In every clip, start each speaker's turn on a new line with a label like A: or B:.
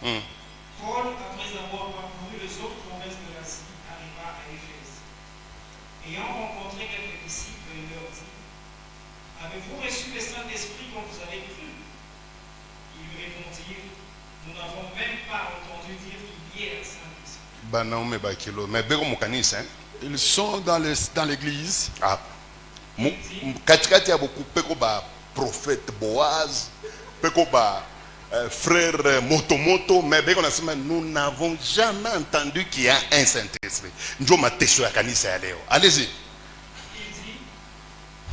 A: Paul, après avoir parcouru les autres provinces de l'Asie, arriva à Éphèse. Ayant rencontré quelques disciples, il leur dit: avez-vous reçu le Saint-Esprit quand vous avez cru? Ils lui répondirent: nous n'avons même pas entendu dire qu'il y ait un Saint-Esprit.
B: Ils sont dans l'église.
C: Katikati ya beaucoup peko ba prophète Boaz, peko ba frère Motomoto, mais nous n'avons jamais entendu qu'il y a un Saint-Esprit. Allez-y.
A: Il dit: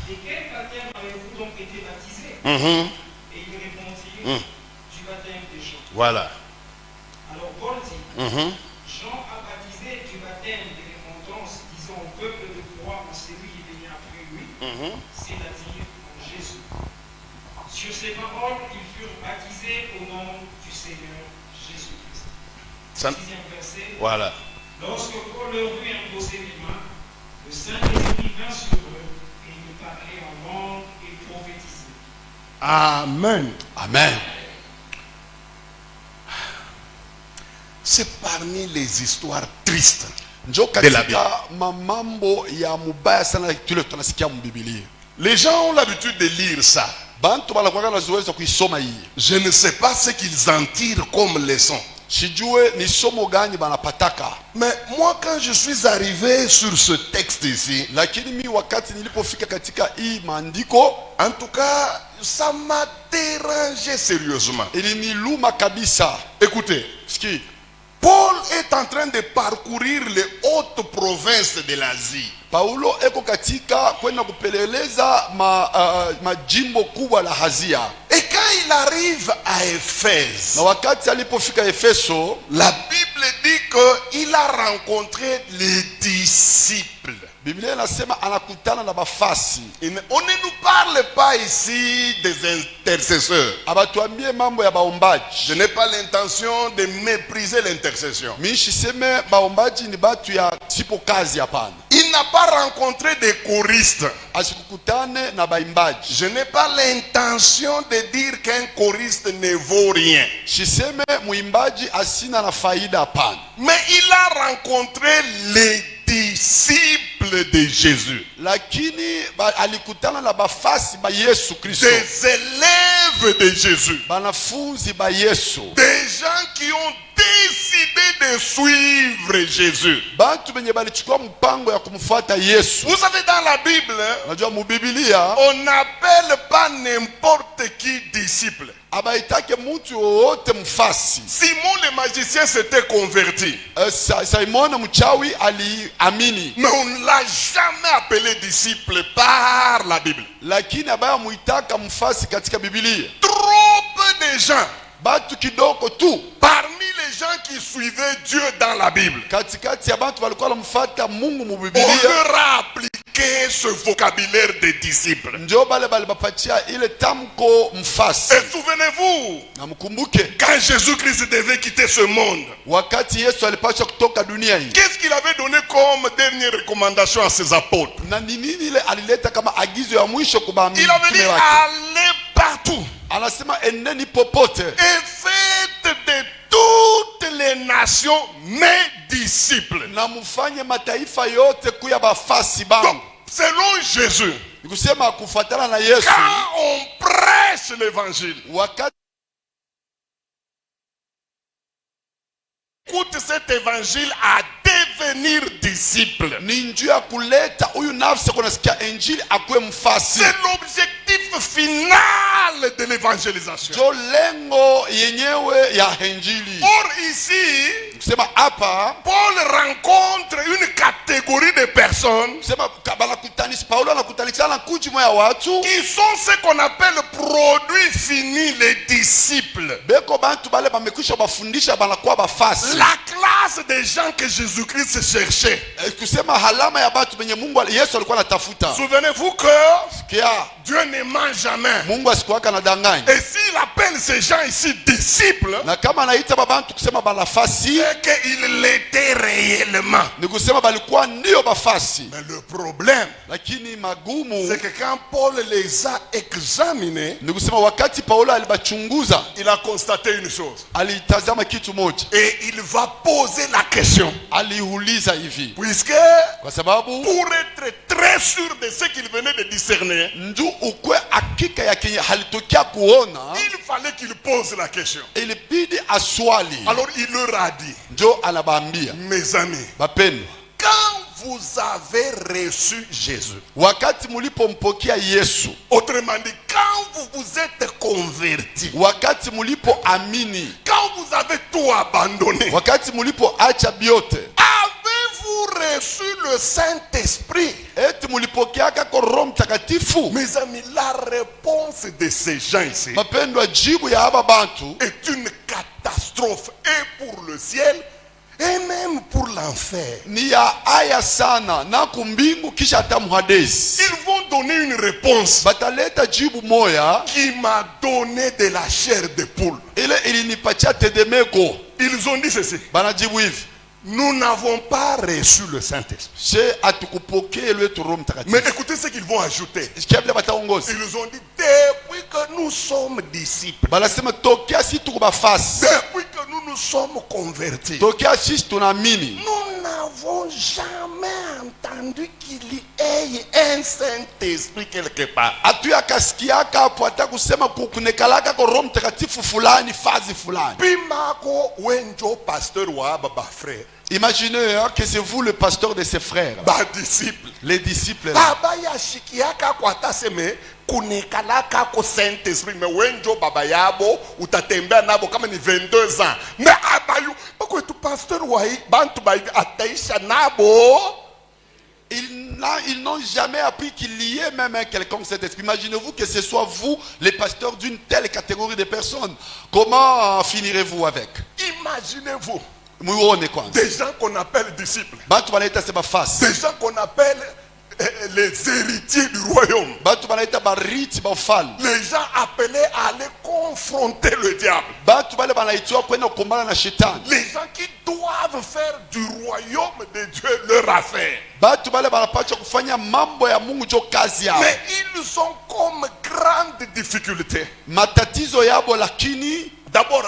A: de quel baptême avez-vous donc été baptisé? Et il répondit: du baptême de Jean.
C: Voilà.
A: Alors Paul dit: Jean a baptisé du baptême de repentance, disant au peuple de croire en celui qui venait après lui, c'est-à-dire en Jésus. Sur ces paroles, ils furent baptisés au nom du Seigneur Jésus-Christ. Sixième verset.
C: Voilà.
A: Lorsque Paul leur eut imposé les mains, le Saint-Esprit vint sur eux et ils parlaient en langue et prophétisaient.
C: Amen.
B: Amen.
C: C'est parmi les histoires tristes
B: de la Bible.
C: Les gens ont l'habitude de lire ça. Je ne sais pas ce qu'ils en tirent comme leçon. Mais moi, quand je suis arrivé sur ce texte ici, en tout cas, ça m'a dérangé sérieusement. Écoutez, Paul est en train de parcourir les hautes provinces de l'Asie.
B: Paulo eko katika kwenda kupeleleza majimbo kubwa la Asia.
C: Et quand il arrive à Éphèse,
B: na wakati alipofika Efeso,
C: la Bible dit qu'il a rencontré les disciples.
B: Biblia inasema anakutana na bafasi.
C: On ne nous parle pas ici des intercesseurs.
B: Abatuambie mambo ya baombaji.
C: Je n'ai pas l'intention de mépriser l'intercession.
B: Mishiseme baombaji ni batu ya sipo kazi hapana.
C: Il n'a pas rencontré des choristes.
B: Asikukutane na baimbaji.
C: Je n'ai pas l'intention de dire qu'un choriste ne vaut rien.
B: Shiseme muimbaji asina na faida hapana.
C: Mais il a rencontré les disciples de Jésus.
B: Lakini alikutana na bafasi ba Yesu Kristo.
C: Des élèves de Jésus.
B: Banafunzi ba Yesu.
C: Des gens qui ont décidé de suivre Jésus.
B: Bantu benye balichukua mpango ya kumfuata Yesu.
C: Vous savez, dans la Bible,
B: unajua mu Biblia,
C: on n'appelle pas n'importe qui disciple.
B: Abaitake mtu wote mfasi.
C: Simon le magicien s'était converti.
B: Simon mchawi aliamini.
C: Mais on ne l'a jamais appelé disciple par la Bible.
B: Lakini abaya muitaka mfasi katika Biblia.
C: Trop peu de gens,
B: batu kidoko tu,
C: parmi les gens qui suivaient Dieu dans la Bible,
B: katikati ya bantu walikuwa mfata Mungu mu Biblia,
C: on leur a appliqué ce vocabulaire de disciples.
B: Ndio bale bapatia ile tamko mfasi.
C: Et souvenez-vous, quand Jésus-Christ devait quitter ce monde,
B: wakati Yesu alipaswa kutoka dunia hii,
C: qu'est-ce qu'il avait donné comme dernière recommandation à ses apôtres?
B: Na nini ile alileta kama agizo ya mwisho kwa mitume wake?
C: Il avait dit allez partout.
B: Anasema eneni popote.
C: Et faites de toutes les nations mes disciples.
B: Na mufanye mataifa yote kuya bafasi bangu.
C: Selon Jésus,
B: nikusema kufuatana na Yesu,
C: quand on prêche l'évangile,
B: wakati
C: écoute cet évangile à devenir disciple.
B: Ninjua kuleta huyu nafsi kunasikia injili akwe mfasi.
C: C'est l'objectif final de l'évangélisation.
B: Jo lengo yenyewe ya injili.
C: Or ici,
B: kusema hapa
C: Paul rencontre une catégorie de personnes,
B: kusema banakutanisha, Paulo anakutanisha na kundi moja watu
C: qui sont ce qu'on appelle produits finis, les disciples.
B: Beko bantu bale bamekwisha bafundisha banakuwa bafasi.
C: La classe des gens que Jésus-Christ cherchait.
B: Kusema halama ya batu benye Mungu Yesu alikuwa anatafuta.
C: Souvenez-vous que Dieu ne ment jamais.
B: Mungu asikuwaka na danganya.
C: Et s'il appelle ces gens ici disciples,
B: na kama anaita babantu kusema banafasi,
C: c'est qu'il l'était réellement.
B: Ni kusema balikuwa hawa ndio bafasi.
C: Mais le problème,
B: Lakini magumu
C: c'est que quand Paul les a examinés,
B: ni kusema wakati Paulo alibachunguza,
C: il a constaté une chose.
B: alitazama kitu moja,
C: Et il va poser la question.
B: aliuliza hivi,
C: Puisque,
B: kwa sababu
C: pour être très sûr de ce qu'il venait de discerner,
B: ndio ukwe hakika ya kenye halitokea kuona,
C: il fallait qu'il pose la question.
B: ilibidi aswali.
C: Alors il leur a dit,
B: Ndio anabaambia,
C: mes amis,
B: bapendwa,
C: quand vous avez reçu Jésus,
B: wakati mulipompokea Yesu,
C: autrement dit, quand vous vous êtes convertis,
B: wakati mulipoamini,
C: quand vous avez tout abandonné,
B: wakati mulipoacha byote,
C: avez-vous reçu le Saint-Esprit?
B: eti mulipokeaka kwa Roho Mtakatifu?
C: Mes amis, la réponse de ces gens ici
B: Mapendwa, jibu ya haba bantu
C: est une catastrophe, et pour le ciel et même pour l'enfer.
B: ni ya aya sana na kumbingu kisha hata muhadesi.
C: Ils vont donner une réponse
B: Bataleta jibu moya
C: qui m'a donné de la chair de poule.
B: ile ilinipatia tedemeko.
C: Ils ont dit ceci:
B: Banajibu hivi,
C: nous n'avons pas reçu le Saint-Esprit.
B: she atukupokee lwetu Roho
C: Mais
B: Mtakatifu.
C: écoutez ce qu'ils vont ajouter.
B: Sikia vile bataongoza,
C: Ils ont dit, depuis que nous sommes disciples,
B: banasema tokea si tuko bafasi,
C: depuis que nous nous sommes convertis,
B: tokea sisi tunaamini,
C: nous n'avons jamais entendu qu'il y ait un Saint-Esprit quelque part.
B: hatuyakasikiaka hapo hata kusema kunekalaka kwa Roho Mtakatifu fulani fazi fulani.
C: Pimako wenjo pasteur wa baba frère,
B: Imaginez hein, que c'est vous le pasteur de ses frères,
C: ba disciple.
B: les disciples là.
C: Baba yashikiaka kwa taseme kunekalaka ko Saint-Esprit, mais wenjo baba yabo utatembea nabo kama ni 22 ans. Mais abayu bako tu pasteur wa bantu ba ataisha nabo.
B: Ils n'ont jamais appris qu'il y ait même un quelconque Saint-Esprit. Imaginez-vous que ce soit vous, les pasteurs d'une telle catégorie de personnes. Comment finirez-vous avec?
C: Imaginez-vous
B: Muone kwanza.
C: des gens qu'on appelle disciples,
B: Bantu banaita seba fasi.
C: des gens qu'on appelle les héritiers du royaume,
B: Bantu banaita bariti ba ufalme.
C: les gens appelés à aller confronter le diable,
B: Bantu bale banaitiwa kwenda kukumbana na shetani.
C: les gens qui doivent faire du royaume de Dieu leur affaire.
B: Bantu bale banapaswa kufanya mambo ya Mungu jo kazi yao.
C: Mais ils ont comme grande difficulté,
B: Matatizo yabo lakini
C: d'abord,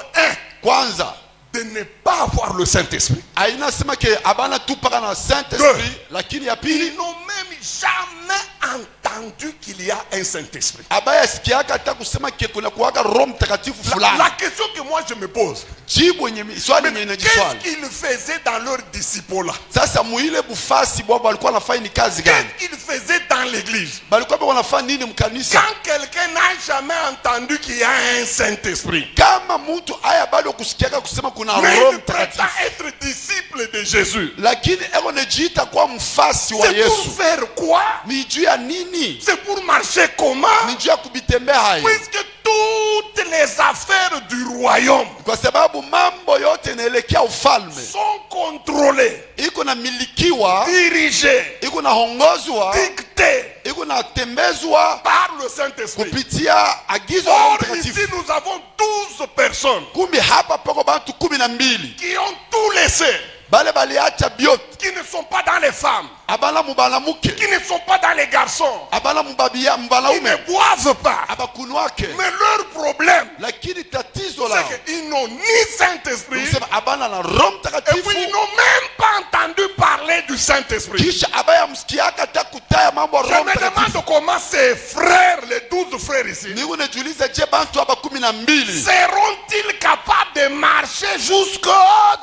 B: kwanza
C: de ne pas avoir le Saint-Esprit.
B: aina sema ke abana tu paka na Saint-Esprit, lakini ya
C: Ils
B: pili
C: n'ont même jamais entendu qu'il y a un Saint-Esprit.
B: abaya sikiaka hata kusema ke kuna kuwaka Roho Mtakatifu fulani.
C: La question que moi je me pose,
B: Jibu yenye swali yenye
C: mais
B: inajiswali.
C: qu'est-ce qu'ils faisaient dans leur disciple-là?
B: Sasa muile bufasi bwabo walikuwa wanafanya ni kazi gani?
C: Qu'est-ce qu'ils faisaient dans l'église?
B: Balikuwa wanafanya nini mkanisa?
C: Quand quelqu'un n'a jamais entendu qu'il y a un Saint-Esprit,
B: Kama mtu aya bado kusikiaka kusema kuna
C: mais
B: Roho
C: il prétend
B: Mtakatifu,
C: être disciple de Jésus,
B: lakini eko nejiita kwa mfasi wa
C: c'est pour
B: Yesu,
C: faire quoi?
B: ni juu ya nini?
C: C'est pour marcher comment?
B: Ni juu ya kubitembea hayo,
C: Puisque toutes les affaires du royaume
B: kwa sababu mambo yote inaelekea ufalme,
C: sont contrôlées,
B: iko na milikiwa,
C: dirigées,
B: iko na hongozwa,
C: dictées
B: iko na tembezwa
C: par le Saint-Esprit.
B: kupitia agizo la
C: Or,
B: Mtakatifu.
C: ici, nous avons 12 personnes
B: Kumbi hapa pako bantu 12
C: qui ont tout laissé,
B: bale baliacha byote,
C: qui ne sont pas dans les femmes,
B: abana mubanamuke,
C: qui ne sont pas dans les garçons,
B: abana mubabia
C: qui
B: mbanaume,
C: ne boivent pas.
B: abakunwake.
C: Mais leur problème,
B: Lakini tatizo lao
C: c'est qu'ils n'ont ni Saint-Esprit,
B: kusema abana na Roho
C: et puis
B: Mtakatifu,
C: ils n'ont même pas entendu parler du Saint-Esprit.
B: kisha abaya msikiaka hata kutaya mambo ya
C: Je
B: Roho
C: me
B: Mtakatifu.
C: demande comment ces frères, les 12 frères ici,
B: Ni unajiuliza, je bantu hapa 12
C: seront-ils capables de marcher jusque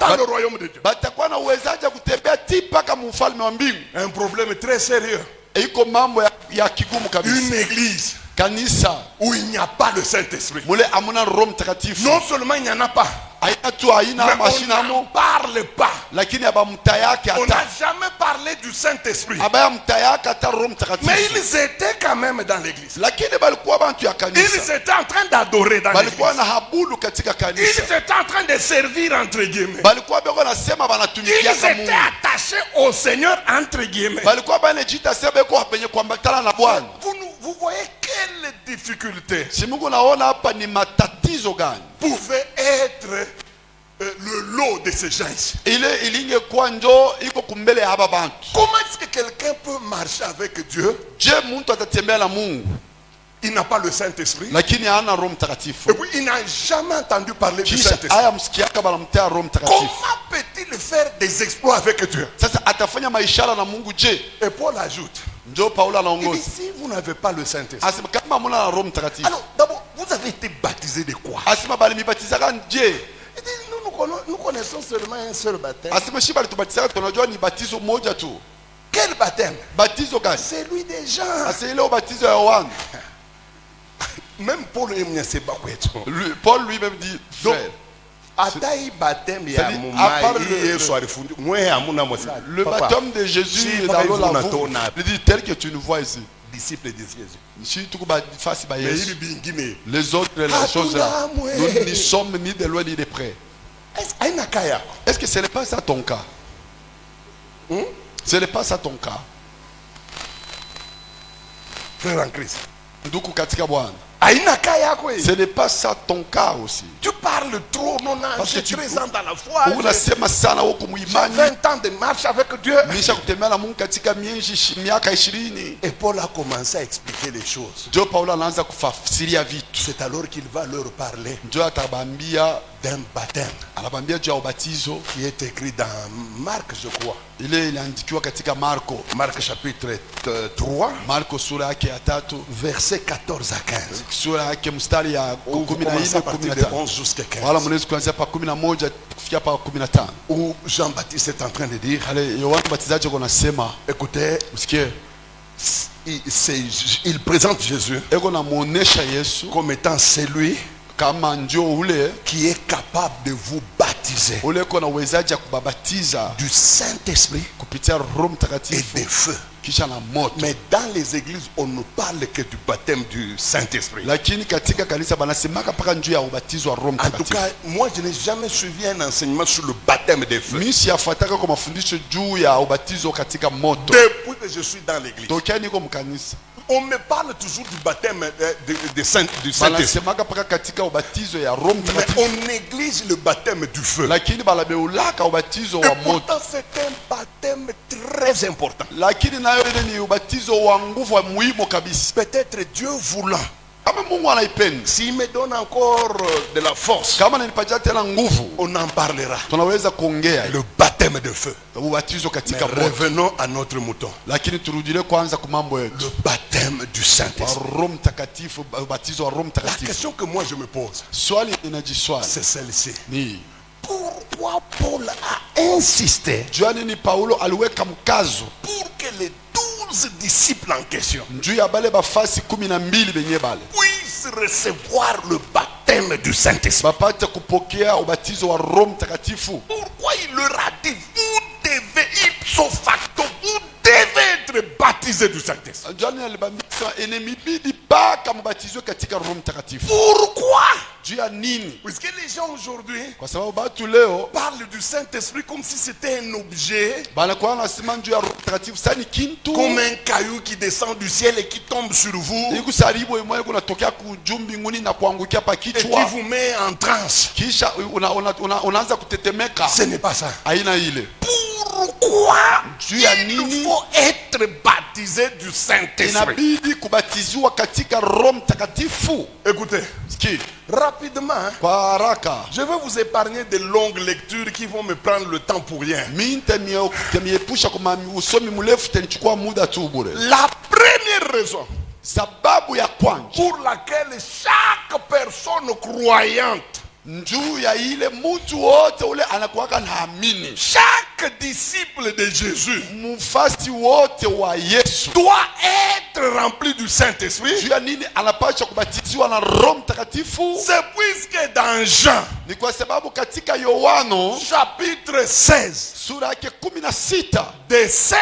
C: dans le royaume de Dieu?
B: batakuwa na uwezaji kutembea ti mpaka mufalme wa mbingu?
C: Un problème très sérieux.
B: Iko mambo ya kigumu kabisa.
C: Une église
B: Kanisa
C: où il n'y a pas le Saint-Esprit.
B: mule amuna Roho Mtakatifu,
C: Non seulement il n'y en a pas,
B: aina tu
C: mais
B: aina
C: on
B: mashina
C: n'en
B: mo,
C: parle pas.
B: lakini abamtayake
C: On n'a
B: hata
C: jamais parlé du Saint-Esprit.
B: abaya mtayake hata Roho
C: Mais
B: Mtakatifu,
C: ils étaient quand même dans l'église.
B: lakini balikuwa bantu ya
C: Ils
B: kanisa,
C: étaient en train d'adorer dans
B: balikuwa
C: l'église.
B: na habudu katika
C: Ils
B: kanisa,
C: étaient en train de servir entre guillemets.
B: balikuwa beko nasema
C: Ils
B: banatumikiaka
C: étaient
B: Mungu,
C: attachés au Seigneur entre guillemets.
B: balikuwa banejita sema beko penye kuambatana na Bwana.
C: Vous voyez quelle difficulté
B: Si Mungu naona hapa ni matatizo gani
C: pouvait être le lot de ces gens ici?
B: ile ilinge kwa njo iko kumbele ya haba bantu.
C: Comment est-ce que quelqu'un peut marcher avec Dieu?
B: Je muntu atatembea na Mungu
C: Il n'a pas le Saint-Esprit.
B: lakini hana Roho Mtakatifu.
C: Et puis il n'a jamais entendu parler du
B: Kisha
C: Saint-Esprit.
B: haya msikiaka banamtea Roho Mtakatifu.
C: Comment peut-il faire des exploits avec Dieu?
B: Sasa atafanya maishara na Mungu je?
C: Et Paul ajoute,
B: Njo Paulo
C: il dit,
B: anaongoza.
C: si vous n'avez pas le Saint-Esprit,
B: Asema kama muna na Roho Mtakatifu.
C: alors d'abord, vous avez été baptisé de quoi?
B: Asema bali mibatizaka je?
C: Il dit, nous connaissons seulement un seul baptême.
B: Asema shi bali tubatizaka tunajua ni batizo moja tu.
C: Quel baptême?
B: Batizo gani?
C: Celui des gens.
B: Asa ile ubatizo ya Yohana.
C: Même Paul ne sait pas quoi être.
B: Paul lui-même dit frère.
C: Ataï baptême ya
B: C'est-à-dire, à part le baptême de Jésus
C: Si,
B: dans
C: papa,
B: l'eau
C: il vous
B: lavou,
C: n'a-
B: il dit tel que tu nous vois ici.
C: disciple de Jésus.
B: Si tu vas faire
C: Mais
B: Yesu,
C: il bingine.
B: les autres les
C: Ah,
B: choses
C: tout
B: là,
C: là, moi.
B: nous n'y sommes ni de loin ni de près.
C: Aina kaya.
B: Est-ce que ce n'est pas ça ton cas? Ce n'est pas ça ton cas.
C: Frère en Christ.
B: Ndugu katika Bwana.
C: Aina kaya quoi?
B: Ce n'est pas ça ton cas aussi.
C: Tu parles trop, non, non,
B: Parce
C: j'ai
B: que tu-
C: 13 ans dans la foi.
B: Unasema sana huko
C: J'ai
B: muimani.
C: 20 ans de marche avec Dieu.
B: Nisha kutembea na Mungu katika miaka 20.
C: Et Paul a commencé à expliquer les choses.
B: Ndio Paulo anaanza kufasiria vitu.
C: C'est alors qu'il va leur parler
B: Ndio atabambia,
C: d'un baptême
B: anabambia juu ya ubatizo.
C: qui est écrit dans Marc, je crois.
B: Ile iliandikiwa katika Marko.
C: Marc chapitre 3,
B: Marko sura yake ya 3,
C: versets 14 à 15.
B: sura yake mstari ya
C: Vous
B: 14
C: commencez à partir de
B: 15.
C: 11 jusqu'à
B: Wala
C: 15.
B: mnaweza kuanzia pa 11 kufikia pa 15.
C: Où Jean-Baptiste est en train de dire,
B: Ale Yohana Mbatizaji eko nasema,
C: écoutez,
B: usikie,
C: il présente Jésus
B: eko namuonesha Yesu
C: comme étant celui
B: kama ndio ule
C: qui est capable de vous baptiser
B: ule eko na uwezaji ya kubabatiza
C: du Saint-Esprit
B: kupitia Roho
C: et
B: Mtakatifu
C: de feu.
B: kisha na moto.
C: Mais dans les églises, on ne parle que du baptême du Saint-Esprit.
B: Lakini katika kanisa banasemaka paka njuu ya ubatizo wa Roho
C: En tout
B: Mtakatifu.
C: cas, moi, je n'ai jamais suivi un enseignement sur le baptême des feux.
B: Mimi siyafuataka kwa mafundisho juu ya ubatizo katika moto.
C: Depuis que je suis dans l'église,
B: Tokea niko mkanisa.
C: on me parle toujours du baptême du Saint-Esprit.
B: Banasemaka paka katika ubatizo ya Roho
C: Mais
B: Mtakatifu.
C: on néglige le baptême du feu.
B: Lakini balabeulaka ubatizo
C: Et
B: wa moto.
C: pourtant, c'est un baptême très important.
B: Lakini nayo ile ni ubatizo wa nguvu wa muhimu kabisa.
C: Peut-être Dieu voulant,
B: Kama Mungu anaipenda,
C: s'il me donne encore de la force,
B: kama nanipatia tena nguvu,
C: on en parlera.
B: tunaweza kuongea
C: Le baptême de feu.
B: ubatizo
C: Mais
B: katika moto.
C: revenons à notre mouton.
B: Lakini turudile kwanza kwa mambo yetu.
C: Le baptême du
B: Wa
C: Saint-Esprit.
B: Roho Mtakatifu, ubatizo wa Roho
C: La
B: Mtakatifu.
C: question que moi je me pose,
B: Swali inajiswali
C: c'est celle-ci.
B: ni
C: Pourquoi Paul a insisté
B: jua nini Paulo aliweka mkazo
C: pour que les 12 disciples en question
B: juu ya bale bafasi 12 benye bale
C: puissent recevoir le baptême du Saint-Esprit?
B: bapate kupokea ubatizo wa Roho Mtakatifu?
C: Pourquoi il leur a dit, vous devez ipso facto, vous devez être baptisés du Saint-Esprit?
B: Jua nini alibambia enemibidi paka mbatizwe katika Roho Mtakatifu?
C: Pourquoi?
B: Juu ya nini?
C: Puisque les gens aujourd'hui
B: Kwa sababu batu leo
C: parlent du Saint-Esprit comme si c'était un objet,
B: banakuwa nasema juu ya Roho Mtakatifu sani kintu
C: comme un caillou qui descend du ciel et qui tombe sur vous
B: ikusaribu imwe kunatokea kujuu mbinguni na kuangukia pa
C: et qui
B: kichwa
C: vous met en transe.
B: kisha unaanza kutetemeka.
C: Ce n'est pas ça.
B: Aina ile
C: Pourquoi
B: Juu ya
C: il
B: nini?
C: faut être baptisé du Saint-Esprit?
B: inabidi kubatiziwa katika Roho Mtakatifu?
C: Écoutez,
B: Sikia,
C: rapidement, hein,
B: kwa haraka
C: je vais vous épargner de longues lectures qui vont me prendre le temps pour rien.
B: mimi nitamiepusha kwa usomi mrefu, tanichukua muda tu bure.
C: La première raison
B: Sababu ya kwanza
C: pour laquelle chaque personne croyante,
B: njuu ya ile mtu wote ule anakuwaka naamini,
C: chaque disciple de Jésus
B: mfasi wote wa Yesu
C: doit être rempli du Saint-Esprit.
B: juu ya nini anapaswa kubatiziwa na Roho Mtakatifu?
C: C'est puisque dans Jean
B: Ni kwa sababu katika Yohano
C: chapitre 16
B: sura yake 16
C: de 7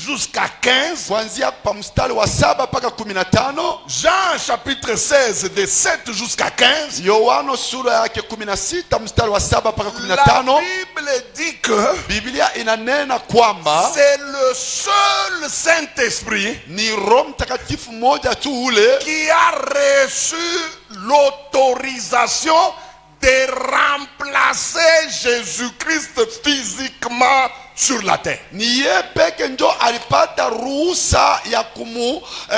C: jusqu'à 15,
B: kuanzia pa mstari wa 7 mpaka 15.
C: Jean chapitre 16 de 7 jusqu'à 15,
B: Yohano sura yake 16 mstari wa 7 mpaka
C: la
B: 15.
C: Bible dit que
B: Biblia inanena kwamba
C: c'est le seul Saint-Esprit
B: ni Roho Mtakatifu mmoja tu ule
C: qui a reçu l'autorisation de remplacer Jésus-Christ physiquement sur la terre.
B: Ni yeye peke njo alipata ruhusa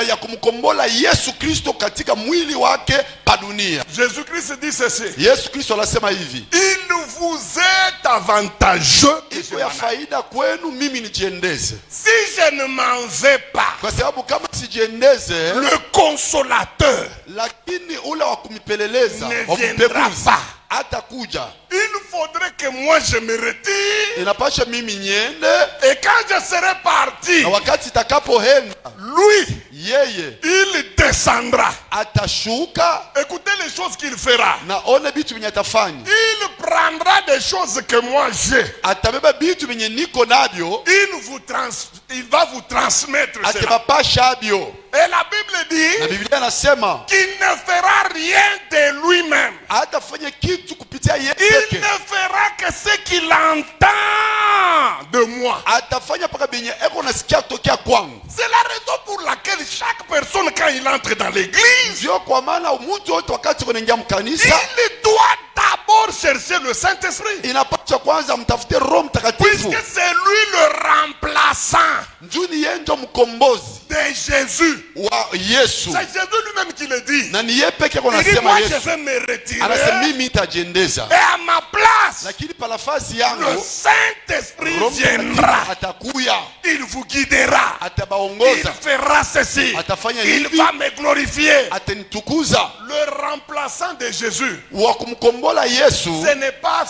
B: ya kumkombola Yesu Kristo katika mwili wake pa dunia.
C: Jésus-Christ dit ceci.
B: Yesu Kristo anasema hivi,
C: Il vous est avantageux que je
B: iko ya
C: m'en aille.
B: faida kwenu mimi nijiendeze,
C: Si je ne m'en vais pas,
B: kwa sababu kama sijiendeze,
C: le consolateur
B: lakini ule wa kumipeleleza,
C: ne
B: wa
C: viendra
B: kumpekuza
C: pas.
B: hatakuja.
C: Il faudrait que moi je me retire.
B: Inapasha mimi niende,
C: Et quand je serai parti,
B: na wakati itakapoenda
C: lui,
B: yeye
C: il descendra.
B: atashuka
C: Écoutez les choses qu'il fera.
B: na one bitu venye atafanya.
C: Il prendra des choses que moi j'ai.
B: Atabeba bitu venye niko nabyo,
C: Il va vous transmettre cela.
B: atebapasha abyo.
C: Et la Bible
B: Na
C: dit
B: Biblia inasema
C: qu'il ne fera rien de lui-même.
B: hatafanya kitu kupitia yeye
C: Il
B: peke,
C: ne fera que ce qu'il entend de moi.
B: atafanya paka benye eko nasikia kutokea kwangu.
C: C'est la raison pour laquelle chaque personne, quand il entre dans l'église,
B: Ndio kwa maana mtu wote wakati kunaingia mkanisa
C: il doit d'abord chercher le Saint-Esprit.
B: inapaswa kwanza mtafute Roho Mtakatifu,
C: Puisque c'est lui le remplaçant
B: njuni yeye ndio mkombozi
C: de Jésus.
B: wa Yesu,
C: C'est Jésus lui-même qui le dit.
B: na ni yeye peke yake
C: Il dit,
B: anasema
C: moi je
B: Yesu.
C: vais me retirer.
B: Anasema mimi nitajiendeza,
C: Et à ma place,
B: lakini pa nafasi
C: le
B: yangu
C: Saint-Esprit
B: Roho
C: viendra.
B: Mtakatifu atakuya,
C: Il vous guidera. Il
B: atabaongoza,
C: fera ceci.
B: atafanya
C: Il
B: hivi,
C: va me glorifier.
B: atanitukuza.
C: Le remplaçant de Jésus,
B: Wa kumkombola Yesu
C: ce n'est pas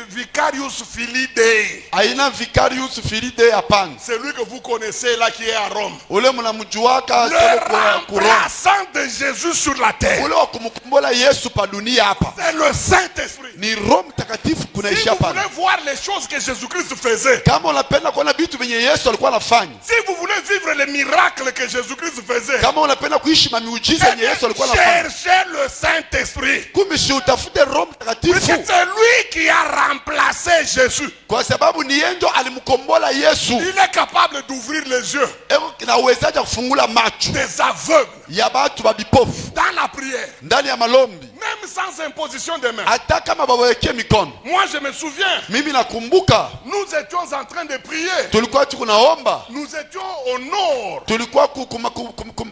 C: Vicarius Filii Dei.
B: aina vicarius filide, hapana.
C: Celui que vous connaissez là qui est à Rome.
B: Ule mnamjuaka
C: Le
B: sio kwa Roma.
C: remplaçant de Jésus sur la terre,
B: Ule wa kumkombola Yesu pa dunia hapa
C: c'est le Saint-Esprit.
B: ni Roho Mtakatifu
C: Si
B: kunaisha
C: vous
B: pale.
C: voulez voir les choses que Jésus-Christ faisait,
B: Kama unapenda kuona vitu venye Yesu alikuwa anafanya,
C: si vous voulez vivre les miracles que Jésus-Christ faisait,
B: kama unapenda kuishi mamiujiza yenye Yesu alikuwa anafanya,
C: cherchez le Saint-Esprit.
B: kumbe si utafute Roho
C: Parce
B: Mtakatifu,
C: que c'est lui qui a remplacé Jésus.
B: kwa sababu ni yeye ndo alimkombola Yesu.
C: Il est capable d'ouvrir les yeux
B: Eko na uwezaji wa kufungula macho
C: des aveugles
B: ya batu babipofu
C: dans la prière,
B: ndani ya malombi,
C: même sans imposition de main.
B: hata kama bawawekee mikono.
C: Moi, je me souviens,
B: Mimi nakumbuka
C: nous étions en train de prier.
B: tulikuwa tukunaomba,
C: Nous étions au nord,
B: tulikuwa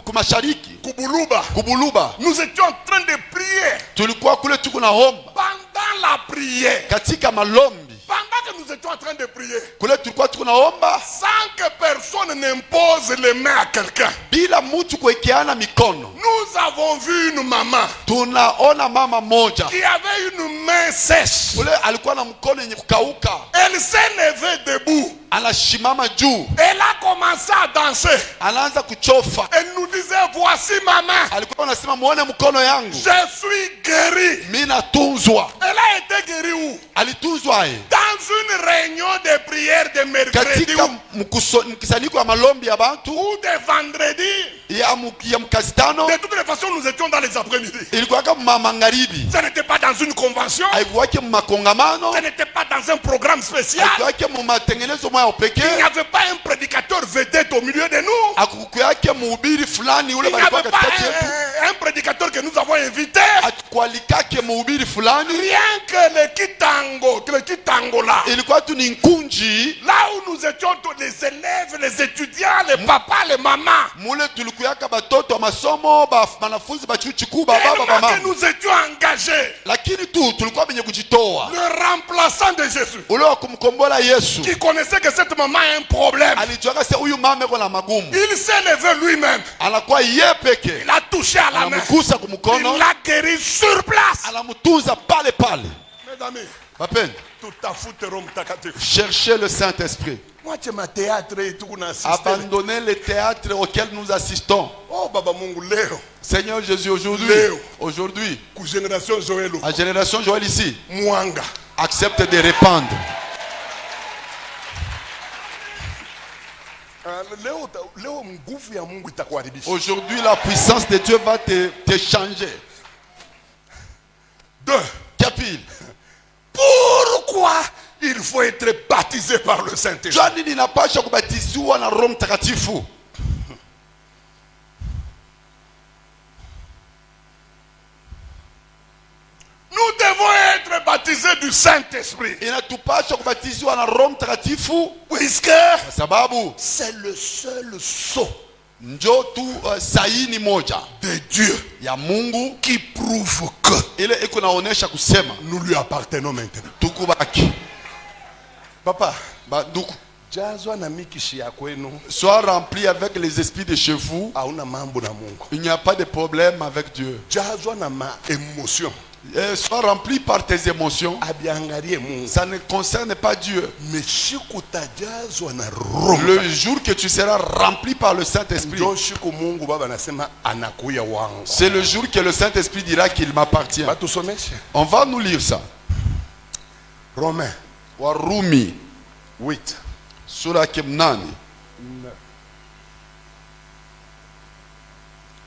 B: kumashariki
C: Kubuluba.
B: kubuluba,
C: Nous étions en train de prier.
B: tulikuwa kule tukunaomba
C: Pendant la prière,
B: katika malombi
C: pendant que nous étions en train de prier,
B: kule tulikuwa tukunaomba
C: sans que personne n'impose les mains à quelqu'un,
B: bila mtu kuwekeana mikono.
C: nous avons vu une maman
B: Tunaona mama moja
C: qui avait une main sèche.
B: kule alikuwa na mkono yenye kukauka,
C: Elle s'est levée debout.
B: anashimama juu,
C: Elle a commencé à danser.
B: anaanza kuchofa.
C: Elle nous disait, voici ma main.
B: Alikuwa anasema muone mkono yangu,
C: Je suis guéri.
B: mimi natunzwa.
C: Elle a été guérie où?
B: Alitunzwa ye
C: Dans une réunion de prière de mercredi
B: katika mkusanyiko ya malombi ya bantu
C: ou de vendredi.
B: ya mkazitano.
C: De toutes les façons, nous étions dans les après-midi.
B: Ilikuwa kama magharibi,
C: Ce n'était pas dans une convention.
B: haikuwake makongamano,
C: Ce n'était pas dans un programme spécial.
B: haikuwake matengenezo moya
C: Il n'y
B: upekee,
C: avait pas un prédicateur vedette au milieu de nous.
B: akukuwake mhubiri fulani ule
C: Il n'y
B: balikuwa
C: avait pas
B: katikati yetu,
C: un prédicateur que nous avons invité.
B: akualikake mhubiri fulani.
C: Rien que le Kitango là.
B: Ilikuwa tu ni nkunji
C: Là où nous étions tous les élèves, les étudiants, les papas, les mamans.
B: mule tulikuyaka batoto wa masomo banafunzi bachuchiku baba
C: Tellement
B: mama,
C: que nous étions engagés.
B: lakini tu tulikuwa benye kujitoa.
C: Le remplaçant de Jésus,
B: Ule wa kumkombola Yesu
C: qui connaissait que cette maman a un problème,
B: alijuaka se huyu mama eko na magumu,
C: il s'est levé lui-même.
B: anakuwa ye peke,
C: Il a touché à la main.
B: anamgusa kumkono,
C: Il l'a guéri sur place.
B: anamtunza pale pale.
C: Mes amis,
B: Bapeni,
C: tout à foutre Rome takatifu.
B: cherchez le Saint-Esprit.
C: Moi, tu m'as théâtre et tout qu'on assisté.
B: Abandonnez le théâtre auquel nous assistons.
C: Oh, Baba Mungu, Léo.
B: Seigneur Jésus,
C: Léo.
B: aujourd'hui,
C: Ku génération Joël.
B: la génération Joël ici,
C: Mwanga.
B: accepte de répandre.
C: Leo nguvu ya Mungu itakuharibisha.
B: Aujourd'hui, la puissance de Dieu va te changer.
C: 2.
B: Capile.
C: Pourquoi il faut être baptisé par le Saint-Esprit?
B: Jua nini napasha kubatiziwa na Roho Mtakatifu?
C: Nous devons être baptisés du Saint-Esprit.
B: inatupaswa kubatizwa na Roho Mtakatifu
C: Puisque
B: kwa sababu
C: c'est le seul sceau
B: njo tu saini moja
C: de Dieu
B: ya Mungu
C: qui prouve que
B: ile iko naonesha kusema
C: nous lui appartenons maintenant.
B: tukubaki.
C: Papa,
B: Banduku,
C: jazwa na mikishi ya kwenu,
B: sois rempli avec les esprits de chez vous.
C: hauna mambo na Mungu.
B: Il n'y a pas de problème avec Dieu.
C: Jazwa na ma émotion,
B: Sois rempli par tes émotions.
C: abiangalie Mungu.
B: Ça ne concerne pas Dieu.
C: Meshiku tajazwa na Roho.
B: Le jour que tu seras rempli par le Saint-Esprit,
C: Ndio siku Mungu Baba anasema anakuya wangu.
B: c'est le jour que le Saint-Esprit dira qu'il m'appartient.
C: Batusomeshe.
B: On va nous lire ça.
C: Romains
B: Warumi
C: 8.
B: sura kemnani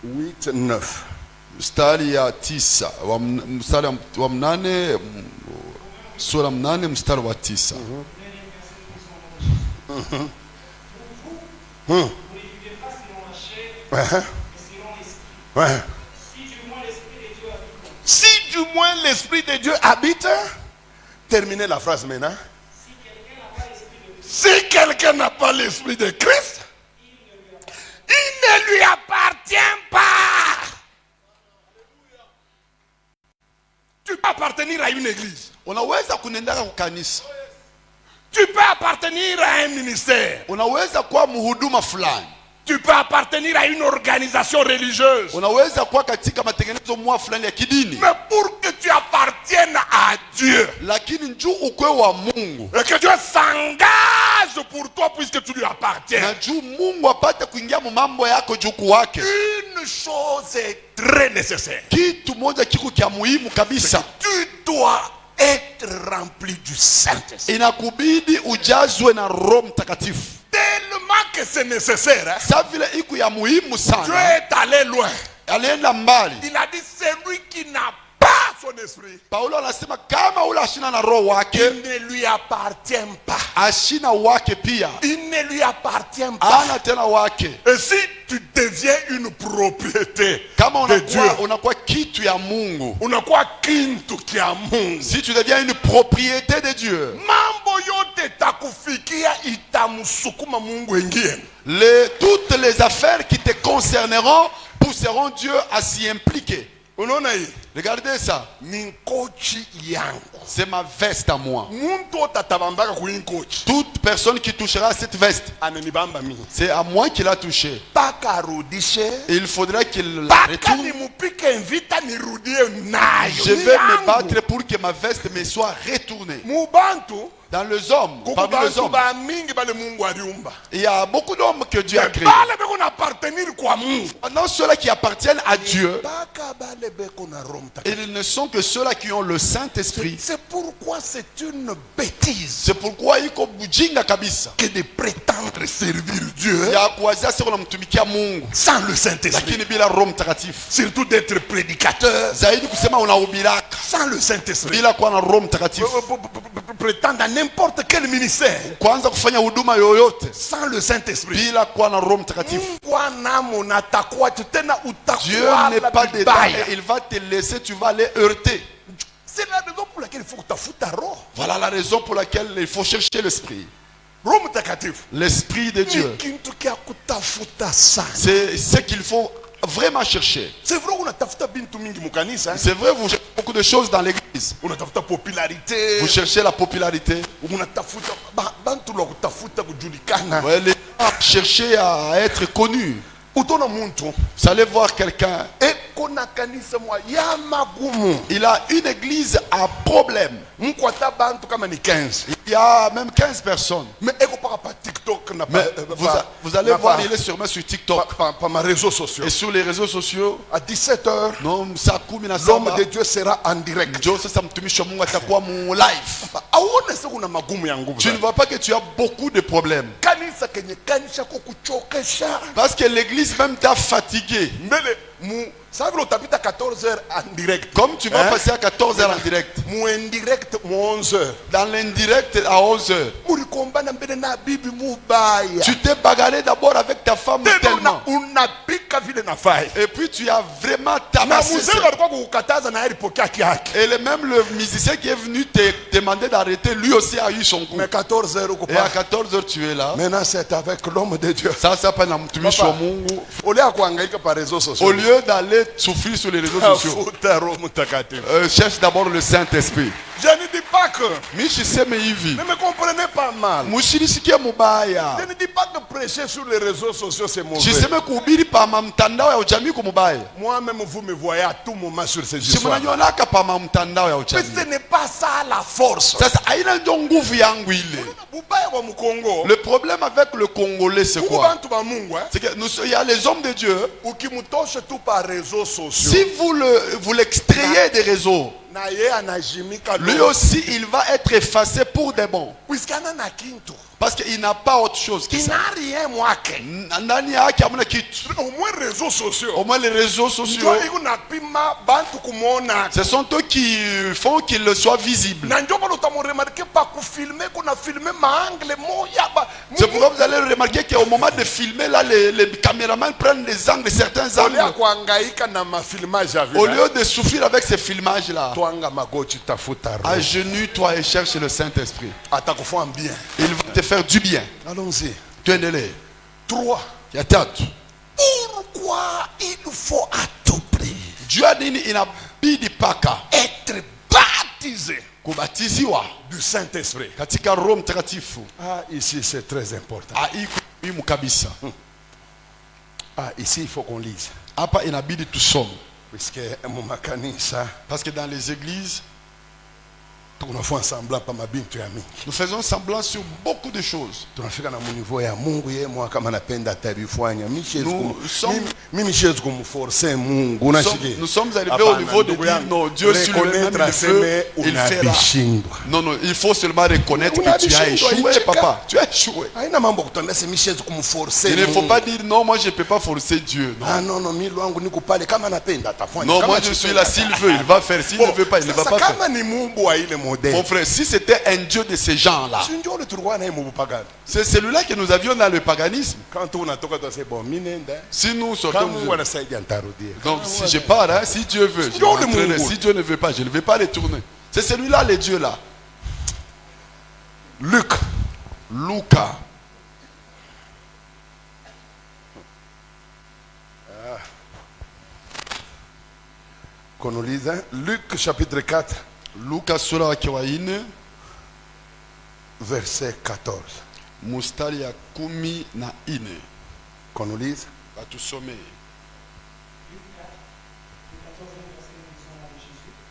C: 8-9.
B: mstari ya 9 mstari wa mnane, sura mnane mstari wa 9.
A: Vous ne vivez pas selon la chair, mais selon l'esprit.
C: Ouais.
A: Si du moins l'esprit de Dieu habite,
C: Si du moins l'Esprit de Dieu habite, terminez la phrase maintenant.
A: si quelqu'un n'a pas l'esprit de Christ,
C: Il ne lui appartient pas. Tu peux appartenir à une église.
B: Unaweza kunendaka kukanisa,
C: Tu peux appartenir à un ministère.
B: unaweza kuwa mhuduma fulani,
C: Tu peux appartenir à une organisation religieuse.
B: unaweza kuwa katika matengenezo mwa fulani ya kidini,
C: Mais pour que tu appartiennes à Dieu,
B: lakini njoo ukwe wa Mungu
C: et que Dieu s'engage pour toi puisque tu lui
B: na
C: appartiens,
B: juu Mungu apate kuingia mu mambo yako juku wake,
C: une chose est très nécessaire.
B: kitu moja kiko kya muhimu kabisa,
C: Tu dois être rempli du Saint-Esprit.
B: inakubidi ujazwe na Roho Mtakatifu.
C: Tellement que c'est nécessaire. Hein?
B: Sa vile iko ya muhimu
C: Dieu
B: sana,
C: est allé loin.
B: alienda mbali.
C: Il a dit, celui qui n'a pas son esprit,
B: Paulo anasema kama ule ashina na roho wake,
C: il ne lui appartient pas.
B: ashina wake pia,
C: Il ne lui appartient pas.
B: ana tena wake.
C: Et si tu deviens une propriété
B: Kama
C: de Dieu,
B: unakuwa kitu ya Mungu,
C: unakuwa kintu kia Mungu,
B: si tu deviens une propriété de Dieu,
C: mambo yote takufikia itamsukuma Mungu ingie.
B: toutes les affaires qui te concerneront pousseront Dieu à s'y impliquer.
C: Unaona hii
B: Regardez ça,
C: ni nkochi yangu.
B: c'est ma veste à moi.
C: Muntu otatabambaka ku nkochi
B: Toute personne qui touchera cette veste,
C: ananibamba mimi.
B: c'est à moi qu'il a touché.
C: Paka arudishe.
B: Et il faudrait qu'il la
C: Paka
B: retourne.
C: nimupike vita nirudie nayo.
B: Je
C: Ni
B: vais me
C: yangu.
B: battre pour que ma veste me soit retournée.
C: Mubantu
B: Dans les hommes, parmi les
C: kukubantu
B: hommes,
C: ba mingi bale Mungu aliumba.
B: il y a beaucoup d'hommes que Dieu a créés.
C: Bale beko na appartenir kwa Mungu.
B: Non, ceux-là qui appartiennent à Dieu,
C: Paka bale beko na Roho Mtakatifu.
B: ils ne sont que ceux-là qui ont le Saint-Esprit.
C: C'est pourquoi c'est une bêtise
B: C'est pourquoi iko bujinga kabisa
C: que de prétendre servir Dieu
B: ya kuwazia siko namtumikia Mungu
C: sans le Saint-Esprit.
B: lakini bila Roho Mtakatifu.
C: Surtout d'être prédicateur
B: Zaidi kusema unahubiraka
C: sans le Saint-Esprit.
B: bila kuwa na Roho Mtakatifu.
C: Prétendre à n'importe quel ministère
B: Kwanza kufanya huduma yoyote
C: sans le Saint-Esprit.
B: bila kuwa na Roho Mtakatifu.
C: Mungu anamo na takuwa tena
B: Dieu
C: utakuwa
B: n'est
C: la
B: pas dedans
C: bibaya.
B: et il va te laisser, tu vas aller heurter.
C: C'est la raison pour laquelle il faut kutafuta roho.
B: Voilà la raison pour laquelle il faut chercher l'Esprit.
C: Roho Mtakatifu
B: L'Esprit de
C: ni
B: Dieu.
C: kintu kia kutafuta sana.
B: C'est ce qu'il faut vraiment chercher.
C: C'est vrai unatafuta bintu mingi mukanisa.
B: C'est vrai, vous cherchez beaucoup de choses dans l'église.
C: Unatafuta popularité.
B: Vous cherchez la popularité.
C: Unatafuta bantu la kutafuta kujulikana.
B: Ouais, les gens cherchent à être connus.
C: Utona muntu
B: Vous allez voir quelqu'un,
C: ekona kanisa mwa ya magumu.
B: il a une église à problème.
C: Mkwata bantu kama ni 15.
B: Il y a même 15 personnes.
C: Mais eko paka pa TikTok na
B: Mais
C: pa
B: vous allez voir, il est sûrement sur TikTok
C: pa ma réseaux sociaux.
B: et sur les réseaux sociaux.
C: À 17h,
B: Non, ça kumi na
C: l'homme
B: saba.
C: de Dieu sera en direct.
B: Joe, sasa mtumishi wa Mungu atakuwa mu live.
C: Aone se kuna magumu ya nguvu.
B: Tu ne vois pas que tu as beaucoup de problèmes.
C: Kanisa kenye kanisha kukuchokesha.
B: Parce que l'église même t'a fatigué.
C: Mbele mu ça veut utapita 14h en direct.
B: Comme tu vas
C: Hein?
B: passer à 14h en direct.
C: Mu en direct mu 11h.
B: Dans l'indirect à 11h.
C: Mulikombana mbele na bibi mubaya.
B: Tu t'es bagarré d'abord avec ta femme
C: Tena
B: tellement.
C: unapika unafika vile nafai.
B: Et puis tu as vraiment
C: Na
B: tabassé.
C: mzee alikuwa kukataza na alipokea haki yake.
B: Et même le musicien qui est venu te demander d'arrêter, lui aussi a eu son coup.
C: Mais 14 heures
B: Et à 14h tu es là.
C: maintenant c'est avec l'homme de Dieu.
B: Ça c'est pas na mtumishi wa Mungu.
C: Au lieu ya kuhangaika par réseaux sociaux.
B: Au lieu d'aller souffrir sur les réseaux sociaux,
C: Tafuta Roho Mtakatifu.
B: cherche d'abord le Saint-Esprit.
C: Je ne dis pas que
B: Mishiseme hivi.
C: ne me comprenez pas mal.
B: Musirisikie mubaya.
C: Je ne dis pas que prêcher sur les réseaux sociaux c'est mauvais.
B: Siseme kuhubiri pa mtandao ya ujamii kumubaya.
C: Moi-même vous me voyez à tout moment sur ces histoires.
B: Simunanyonaka pa mtandao ya
C: Mais
B: ujamii.
C: ce n'est pas ça la force.
B: Sasa haina ndio nguvu yangu ile.
C: Bubaya wa Mkongo.
B: Le problème avec le Congolais c'est quoi?
C: Bantu ba Mungu,
B: C'est que il y a les hommes de Dieu.
C: ukimtosha tu par réseaux sociaux.
B: Si vous l'extrayez des réseaux,
C: Na yeye anajimika
B: lui aussi il va être effacé pour des bons.
C: Puisqu'ana na kintu.
B: Parce qu'il n'a pas autre chose que
C: Il
B: ça.
C: n'a rien mwake.
B: Ndani yake hamna kitu.
C: Au moins réseaux sociaux.
B: Au moins les réseaux sociaux,
C: Ndio iko napima bantu kumona.
B: ce sont eux qui font qu'il soit visible.
C: Na ndio bado utamuremarke pa kufilmer kuna filmer maangle moya ba.
B: C'est pourquoi vous allez remarquer qu'au moment de filmer, là, les caméramans prennent des angles, certains
C: Au lieu ya
B: angles.
C: kuhangaika na mafilmage ya
B: Au
C: vile.
B: lieu de souffrir avec ces filmages-là,
C: Twanga magoti tafuta roho.
B: agenouille-toi et cherche le Saint-Esprit.
C: Atakufanya bien.
B: Il va te faire du bien.
C: Allons-y.
B: Tuendelee.
C: 3.
B: Ya tatu.
C: Pourquoi il faut à tout prix
B: Dieu a dit inabidi paka
C: être baptisé
B: kubatiziwa
C: du Saint-Esprit?
B: katika Roho Mtakatifu.
C: Ah, ici c'est très important.
B: Muhimu kabisa.
C: Ah, ici il faut qu'on lise.
B: Hapa inabidi tusome
C: Puisque mumakanisa
B: parce que dans les églises,
C: tunafanya semblant pa mabintu ya mingi.
B: nous faisons semblant sur beaucoup de choses.
C: Tunafika na niveau ya Mungu yeye mwa kama anapenda atabifanya. Mimi siwezi kumforcer Mungu.
B: Nous sommes arrivés au niveau de dire non, Dieu sur lui-même il fait, il fera. Non, non, il faut seulement reconnaître que tu as échoué, papa. Tu as échoué.
C: Haina mambo kutambia mimi siwezi kumforcer.
B: Il ne faut pas dire non, moi je ne peux pas forcer Dieu. Non,
C: Ah non, mimi wangu niko pale kama anapenda atafanya.
B: non moi je suis là, s'il veut, il va faire. S'il ne veut pas, il ne va pas faire.
C: Kama ni Mungu wa ile modèle.
B: Mon frère, si c'était un Dieu de ces gens-là, c'est celui-là que nous avions dans le paganisme.
C: Quand on a toka c'est bon, minenda.
B: Si nous sortons, donc
C: si
B: si je pars, hein, si Dieu veut, je rentrerai. Si Dieu ne veut pas, je ne vais pas retourner. C'est celui-là, le Dieu-là.
C: Luc.
B: Luca.
C: Qu'on nous lise, hein? Luc chapitre 4.
B: Luka sura yake wa 4
C: verset 14.
B: mustari ya 14.
C: Qu'on nous lise.
B: Batusome.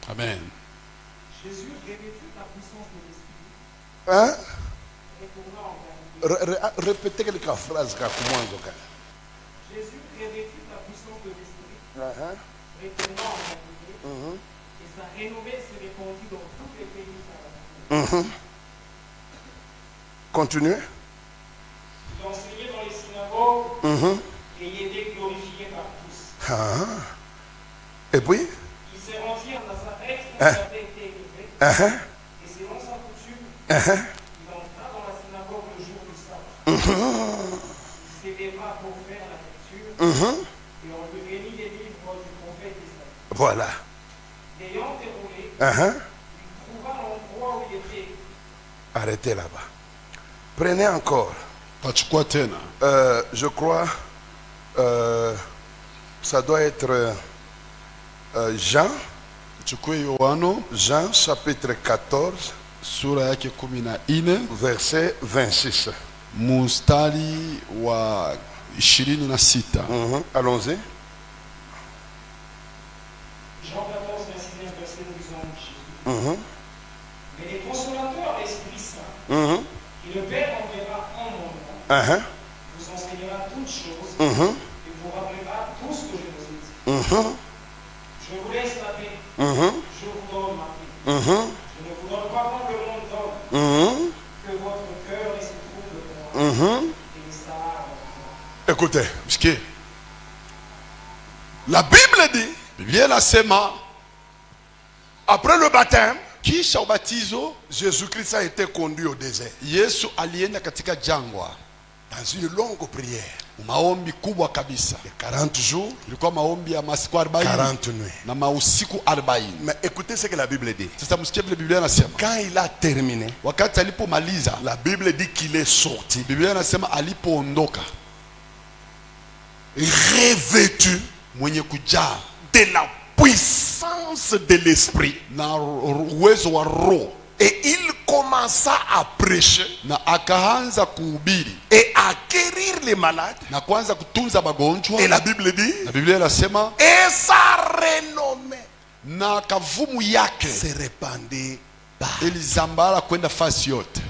B: Amen.
A: Jésus revêtu la puissance de l'Esprit.
C: Hein?
A: Retourna en Galilée.
C: Répétez quelques phrases car
A: Jésus revêtu la puissance de l'Esprit. Retourna en Galilée. Et sa renommée s'est répandue dans tous les pays arabes.
C: Continuez.
A: Il enseignait dans les synagogues et il était glorifié par tous.
C: Et puis?
A: Il s'est rendu à Nazareth où il avait été élevé. Et selon sa coutume, il entra dans la synagogue le jour du sabbat. Il s'éleva pour faire la lecture. Et on lui remit les livres du prophète Isaïe.
C: Voilà.
A: L'ayant déroulé, il trouva l'endroit où il était.
C: Arrêtez là-bas. Prenez encore.
B: Pachukua tena.
C: Je crois ça doit être Jean.
B: Chukue Yohano
C: Jean chapitre 14
B: sura yake 14
C: verset 26.
B: mustari wa 26.
C: Allons-y.
A: Jean 14, 26 verset, nous lisons Jésus. Mais les consolateurs, l'Esprit Saint, qui le Père enverra en mon nom, vous enseignera toutes choses et vous rappellera tout ce que je vous ai dit. Je vous laisse la paix, je vous donne ma paix. Je ne vous donne pas comme le monde donne, que votre cœur ne se trouble point et ça.
C: Écoutez,
B: Msikie.
C: la Bible dit,
B: Biblia inasema
C: après le baptême,
B: kisha ubatizo
C: Jésus-Christ a été conduit au désert.
B: Yesu alienda katika jangwa.
C: dans une longue prière
B: maombi kubwa kabisa.
C: de 40 jours,
B: Ilikuwa maombi ya masiku 40
C: 40 nuits.
B: na mausiku 40.
C: Mais écoutez ce que la Bible dit.
B: Sasa msikie vile Biblia inasema.
C: Quand il a terminé,
B: Wakati alipomaliza,
C: la Bible dit qu'il est sorti,
B: Biblia inasema alipoondoka,
C: revêtu
B: mwenye kujaa
C: de la puissance de l'esprit.
B: na uwezo wa roho,
C: Et il commença à prêcher
B: na akaanza kuhubiri
C: et à guérir les malades.
B: na kuanza kutunza magonjwa.
C: Et la Bible dit,
B: Na Biblia inasema
C: et sa renommée
B: na kavumu yake
C: se répandit par.
B: ilizambara kwenda fasi yote.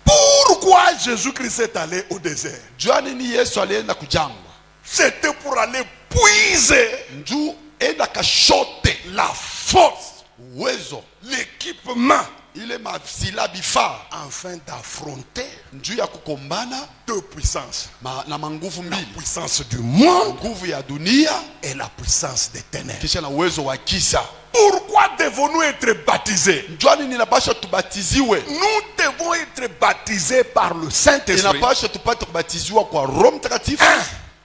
C: Pourquoi Jésus-Christ est allé au désert?
B: Jua nini Yesu alienda kujangwa?
C: C'était pour aller puiser
B: Njuu enda kashote
C: la force,
B: uwezo,
C: l'équipement,
B: ile masila bifaa,
C: afin d'affronter
B: njuu ya kukombana
C: deux puissances.
B: na manguvu
C: La
B: mbili,
C: puissance du monde
B: nguvu ya dunia
C: et la puissance des ténèbres.
B: kisha na uwezo wa kisa.
C: Pourquoi devons-nous être baptisés?
B: Njua nini inapasha tubatiziwe?
C: Nous devons être baptisés par le Saint-Esprit
B: Inapasha tupate kubatiziwa kwa Roho Mtakatifu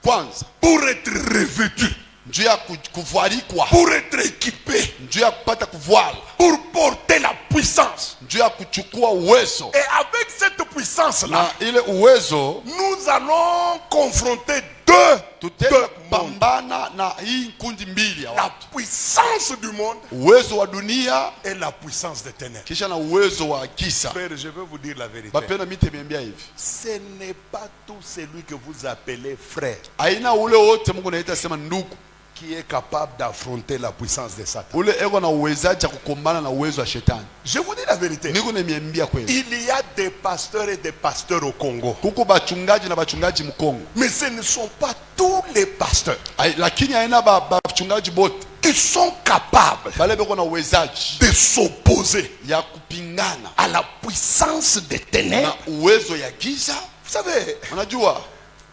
B: kwanza,
C: pour être revêtus,
B: njuu ya kuvalikwa,
C: pour être équipés,
B: njuu ya kupata kuvala,
C: pour porter la puissance.
B: njuu ya kuchukua uwezo.
C: Et avec cette puissance-là,
B: Na ile uwezo
C: nous allons confronter deux
B: tutaenda
C: mondes.
B: kupambana na hii kundi mbili ya
C: La
B: watu,
C: puissance du monde
B: uwezo wa dunia
C: et la puissance des ténèbres.
B: kisha na uwezo wa kisa.
C: Frère, je vais vous dire la vérité.
B: Bapenda mitemiambia hivi,
C: Ce n'est pas tout celui que vous appelez frère
B: aina ule wote Mungu naita sema ndugu,
C: qui est capable d'affronter la puissance de Satan.
B: ule eko na uwezaji ya kukombana na uwezo wa shetani.
C: Je vous dis la vérité.
B: Niko nemiambia kweli,
C: Il y a des pasteurs et des pasteurs au Congo.
B: kuko bachungaji na bachungaji Mkongo,
C: Mais ce ne sont pas tous les pasteurs
B: lakini aina bachungaji bote
C: qui sont capables
B: bale beko na uwezaji
C: de s'opposer
B: ya kupingana
C: à la puissance des ténèbres.
B: na uwezo ya giza.
C: Vous savez,
B: Unajua,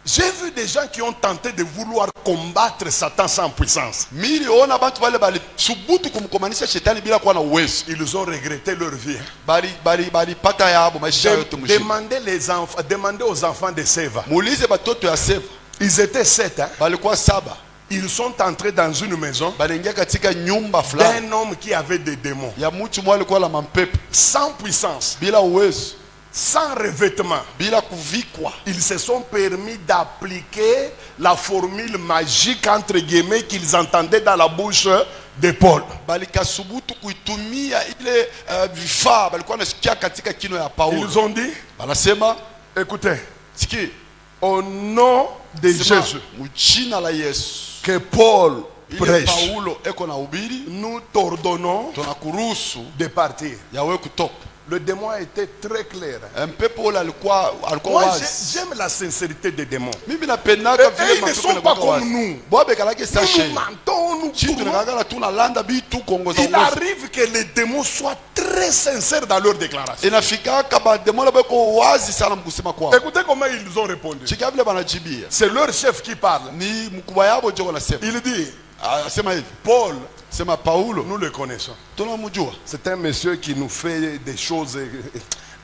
C: j'ai vu des gens qui ont tenté de vouloir combattre Satan sans puissance.
B: miliona bantu bale balisubutu kumkomanisha shetani bila kuwa na uwezo,
C: Ils ont regretté leur vie.
B: balipata yabo maisha yote mshindi.
C: Demandez aux enfants de Seva.
B: Muulize batoto ya Seva,
C: Ils étaient 7. Hein?
B: balikuwa 7,
C: Ils sont entrés dans une maison
B: balingia katika nyumba fulani
C: d'un homme qui avait des démons.
B: ya mtu mmoja alikuwa na mampepo,
C: Sans puissance,
B: bila uwezo,
C: sans revêtement.
B: bila kuvikwa.
C: Ils se sont permis d'appliquer la formule magique entre guillemets qu'ils entendaient dans la bouche de Paul.
B: Balikasubutu kuitumia ile vifaa balikuwa nasikia katika kino ya Paulo.
C: Ils ont dit,
B: Banasema,
C: écoutez,
B: siki
C: au nom de
B: sema
C: Jésus
B: mchina la Yesu
C: que Paul
B: ile
C: prêche,
B: Paulo eko na ubiri,
C: nous t'ordonnons
B: tunakuruhusu
C: de partir.
B: yawe kutoka.
C: Le démon a été très clair.
B: Mpepo ule alikuwa
C: Moi,
B: wazi.
C: j'aime la sincérité des démons.
B: Mimi napendaka
C: Et ils ne sont pas comme nous.
B: Boabe kalake
C: Nous
B: sashe.
C: nous mentons, nous
B: Chini
C: tournons.
B: tunakagala tunalanda bitu kongoza
C: Il
B: uwezo.
C: arrive que les démons soient très sincères dans leur déclaration.
B: Inafikaka bademola beko wazi sana mkusema kwao.
C: Écoutez comment ils ont répondu.
B: Chika vile banajibia.
C: C'est leur chef qui parle.
B: Ni mkubwa yabo ndio wanasema.
C: Il dit,
B: Sema hivi.
C: Paul,
B: Sema Paulo,
C: nous le connaissons.
B: tunamjua.
C: C'est un monsieur qui nous fait des choses.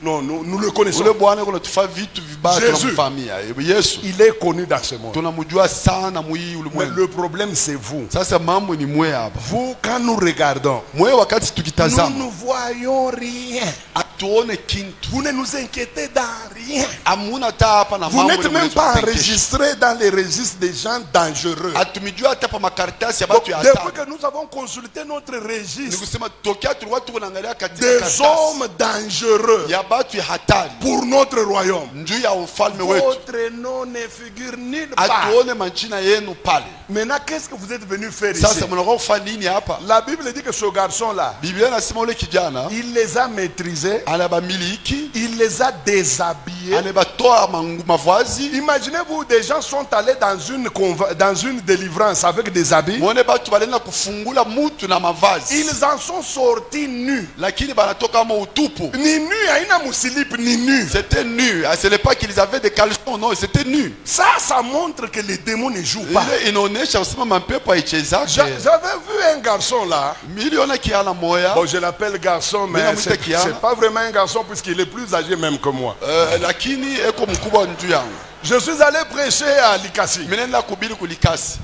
C: Non, nous le connaissons.
B: Ule bwana kuna tufa vitu vibaya
C: Jésus.
B: tunamfamia. Yesu.
C: Il est connu dans ce monde.
B: Tunamjua sana mwi
C: Mais
B: ulimwengu.
C: le problème, c'est vous.
B: Sasa mambo ni mwe hapa.
C: Vous, quand nous regardons,
B: Mwe wakati
C: nous
B: tukitazama
C: ne voyons rien.
B: atuone kintu.
C: Vous ne nous inquiétez dans rien.
B: Amuna ta hapa na
C: Vous
B: mambo
C: n'êtes
B: ni
C: même
B: mwezo
C: pas
B: kupekesha.
C: enregistré dans les registres des gens dangereux.
B: Atumijua hata pa makaratasi ya
C: Donc,
B: watu ya
C: depuis
B: hatari.
C: que nous avons consulté notre
B: Ni
C: registre
B: kusema tokea tulikuwa tuko naangalia katika
C: des
B: karatasi
C: hommes dangereux
B: ya batu ya hatari
C: pour notre royaume,
B: njuu ya ufalme wetu,
C: votre nom ne figure nulle part.
B: atuone majina yenu pale.
C: Maintenant, qu'est-ce que vous êtes venu faire ici?
B: Sasa mnakuwa kufanya nini hapa?
C: La Bible dit que ce garçon-là,
B: Biblia inasema ule kijana
C: il les a maîtrisés,
B: anabamiliki,
C: il les a déshabillés.
B: anabatoa mavazi.
C: Imaginez-vous, des gens sont allés dans une délivrance avec des habits.
B: Muone batu balenda kufungula mutu na mavazi,
C: Ils en sont sortis nus.
B: lakini banatoka kama utupu.
C: Ni nu haina slip ni nu.
B: C'était nu. Ce n'est pas qu'ils avaient des caleçons, non, c'était nu.
C: Ça montre que les démons ne jouent pas.
B: Inaonyesha usema mapepo haichezake.
C: J'avais vu un garçon là.
B: Miliona kiana moya.
C: Bon, je l'appelle garçon, mais c'est pas vraiment un garçon puisqu'il est plus âgé même que moi.
B: Lakini eko mkubwa njuu yangu.
C: Je suis allé prêcher à Likasi.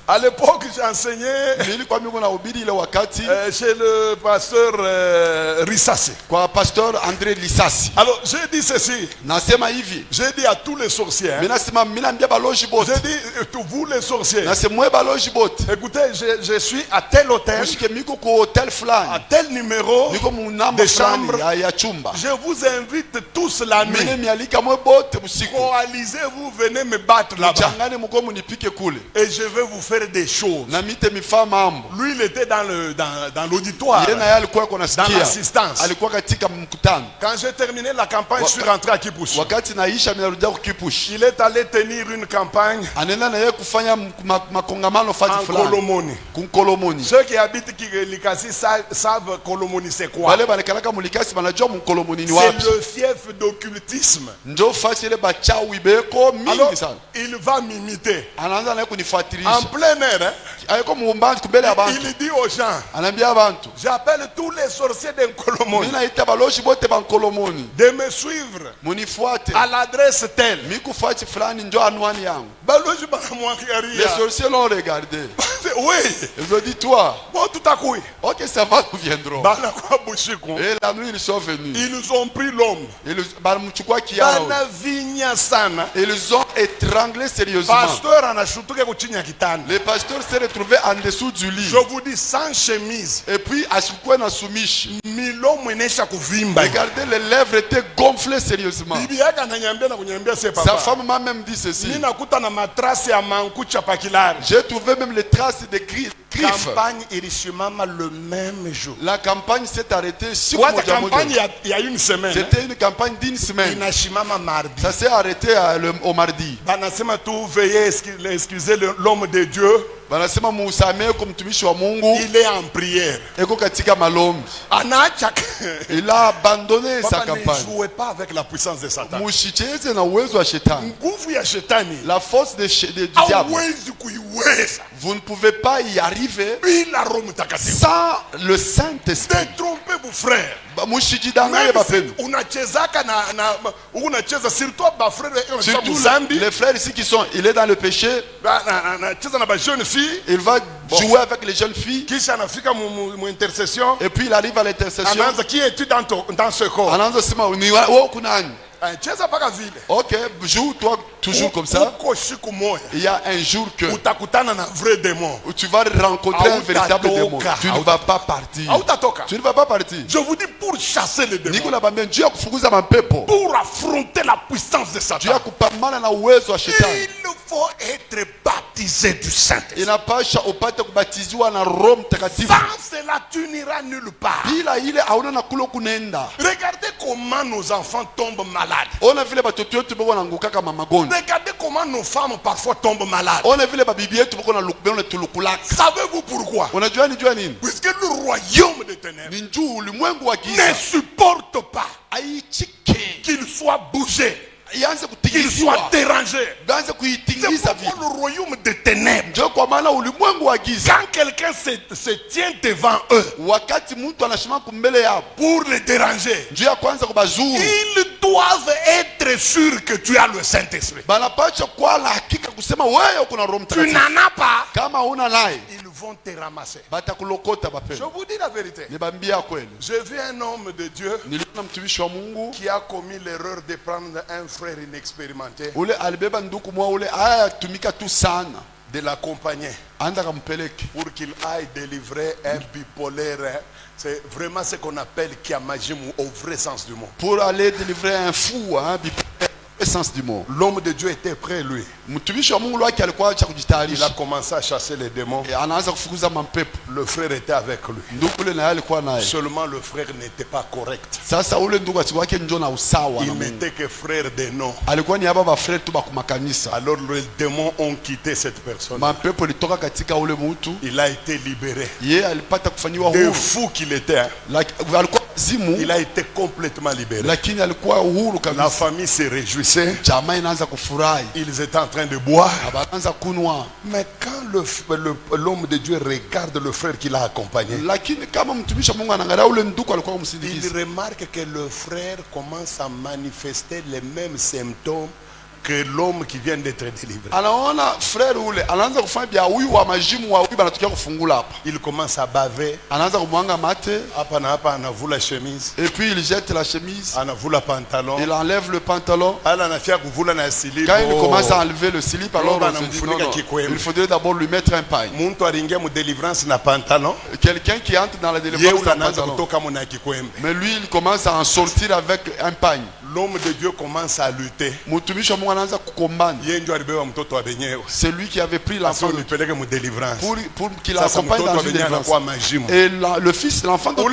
C: À l'époque, j'enseignais chez le pasteur Rissassi.
B: Pasteur André Lissassi.
C: Alors, j'ai dit ceci. J'ai dit à tous les sorciers. J'ai dit, vous les sorciers. Écoutez, je suis à tel hôtel, à tel numéro de chambre. Je vous invite tous la nuit. Coalisez-vous, venez me battre là-bas. Et je vais vous faire des choses. Lui, il était dans l'auditoire, dans l'assistance. Quand j'ai terminé la campagne, je suis rentré à Kipush. Il est allé tenir une campagne en Kolomoni. Ceux qui habitent Likasi savent Kolomoni c'est quoi. C'est le fief d'occultisme. Alors, il va m'imiter en plein air. Il dit aux gens, j'appelle tous les sorciers d'Nkolomoni de me suivre à l'adresse telle.
B: Les sorciers l'ont regardé.
C: Oui.
B: Ils ont dit, toi,
C: bon, tout à coup,
B: ok, ça va, nous viendrons. Et la nuit, ils sont venus.
C: Ils ont pris l'homme.
B: Ils ont étranglé sérieusement. Le pasteur s'est retrouvé en dessous du lit.
C: Je vous dis, sans chemise.
B: Et puis, à ce point, à soumiche.
C: Regardez,
B: les lèvres étaient gonflées sérieusement. Sa femme m'a même dit ceci. J'ai trouvé même les traces de griffes.
C: Campagne Irishimama le même jour.
B: La campagne s'est arrêtée
C: campagne il y a une semaine.
B: C'était une campagne d'une semaine. Ça s'est arrêté au mardi.
C: Veuillez excuser l'homme de Dieu. Il est en prière.
B: Il a abandonné sa campagne.
C: Ne jouez pas avec la puissance de Satan.
B: La force du diable. Vous ne pouvez pas y arriver sans le Saint-Esprit.
C: Détrompez vos frères.
B: Surtout les frères ici qui sont, il est dans le péché. Il va jouer avec les jeunes filles. Et puis il arrive à l'intercession.
C: Qui es-tu dans ce corps?
B: Ok, joue toi toujours comme ça. Il y a un jour que tu vas rencontrer un véritable démon. Tu ne vas pas partir. Tu ne vas pas partir.
C: Je vous dis, pour chasser les démons,
B: pour
C: affronter la puissance de Satan,
B: il
C: faut être baptisé du Saint-Esprit. Sans cela, tu n'iras nulle part. Regardez comment nos enfants tombent malades. Regardez comment nos femmes parfois tombent malades. Savez-vous pourquoi? Puisque le royaume des ténèbres ne supporte pas qu'il soit bougé, qu'il soit dérangé. C'est pourquoi le royaume des ténèbres, quand quelqu'un se tient devant eux pour les déranger, ils doivent être sûrs que tu as le Saint-Esprit. Tu n'en as pas, ils vont te ramasser. Je vous dis la vérité. J'ai vu un homme de Dieu qui a commis l'erreur de prendre un frère inexpérimenté, de l'accompagner pour qu'il aille délivrer un bipolaire. C'est vraiment ce qu'on appelle Kiamajimu au vrai sens du mot.
B: Pour aller délivrer un fou, essence du mot.
C: L'homme de Dieu était prêt, lui. Il a commencé à chasser les démons. Le frère était avec lui. Seulement le frère n'était pas correct. Il n'était que frère de nom. Alors les démons ont quitté cette personne. Il a été libéré. De fou qu'il était.
B: zimu,
C: il a été complètement libéré.
B: lakini alikuwa uhuru kabisa.
C: La famille se réjouissait.
B: Jamaa inaanza kufurahi.
C: Ils étaient en train de boire.
B: Abaanza kunwa.
C: Mais quand l'homme de Dieu regarde le frère qui l'a accompagné,
B: lakini kama mtumishi wa Mungu anaangalia ule ndugu alikuwa kumsindikiza,
C: il remarque que le frère commence à manifester les mêmes symptômes que l'homme qui vient d'être délivré.
B: Anaona frère ule anaanza kufanya bia huyu wa majimu wa huyu banatokea kufungula hapa.
C: Il commence à baver.
B: Anaanza kumwanga mate.
C: Hapa na hapa anavula la chemise.
B: Et puis il jette la chemise.
C: Anavula pantalon.
B: Il enlève le pantalon.
C: Ala anafia kuvula na slip.
B: Quand il commence à enlever le slip, alors on se dit non,
C: il
B: faudrait d'abord lui mettre un pagne.
C: Muntu aringia mu délivrance na pantalon.
B: Quelqu'un qui entre dans la délivrance na pantalon.
C: Mais
B: lui il commence à en sortir avec un pagne.
C: L'homme de Dieu commence à lutter.
B: C'est lui qui avait pris l'enfant pour qu'il accompagne dans une délivrance. Et le fils, l'enfant de Dieu,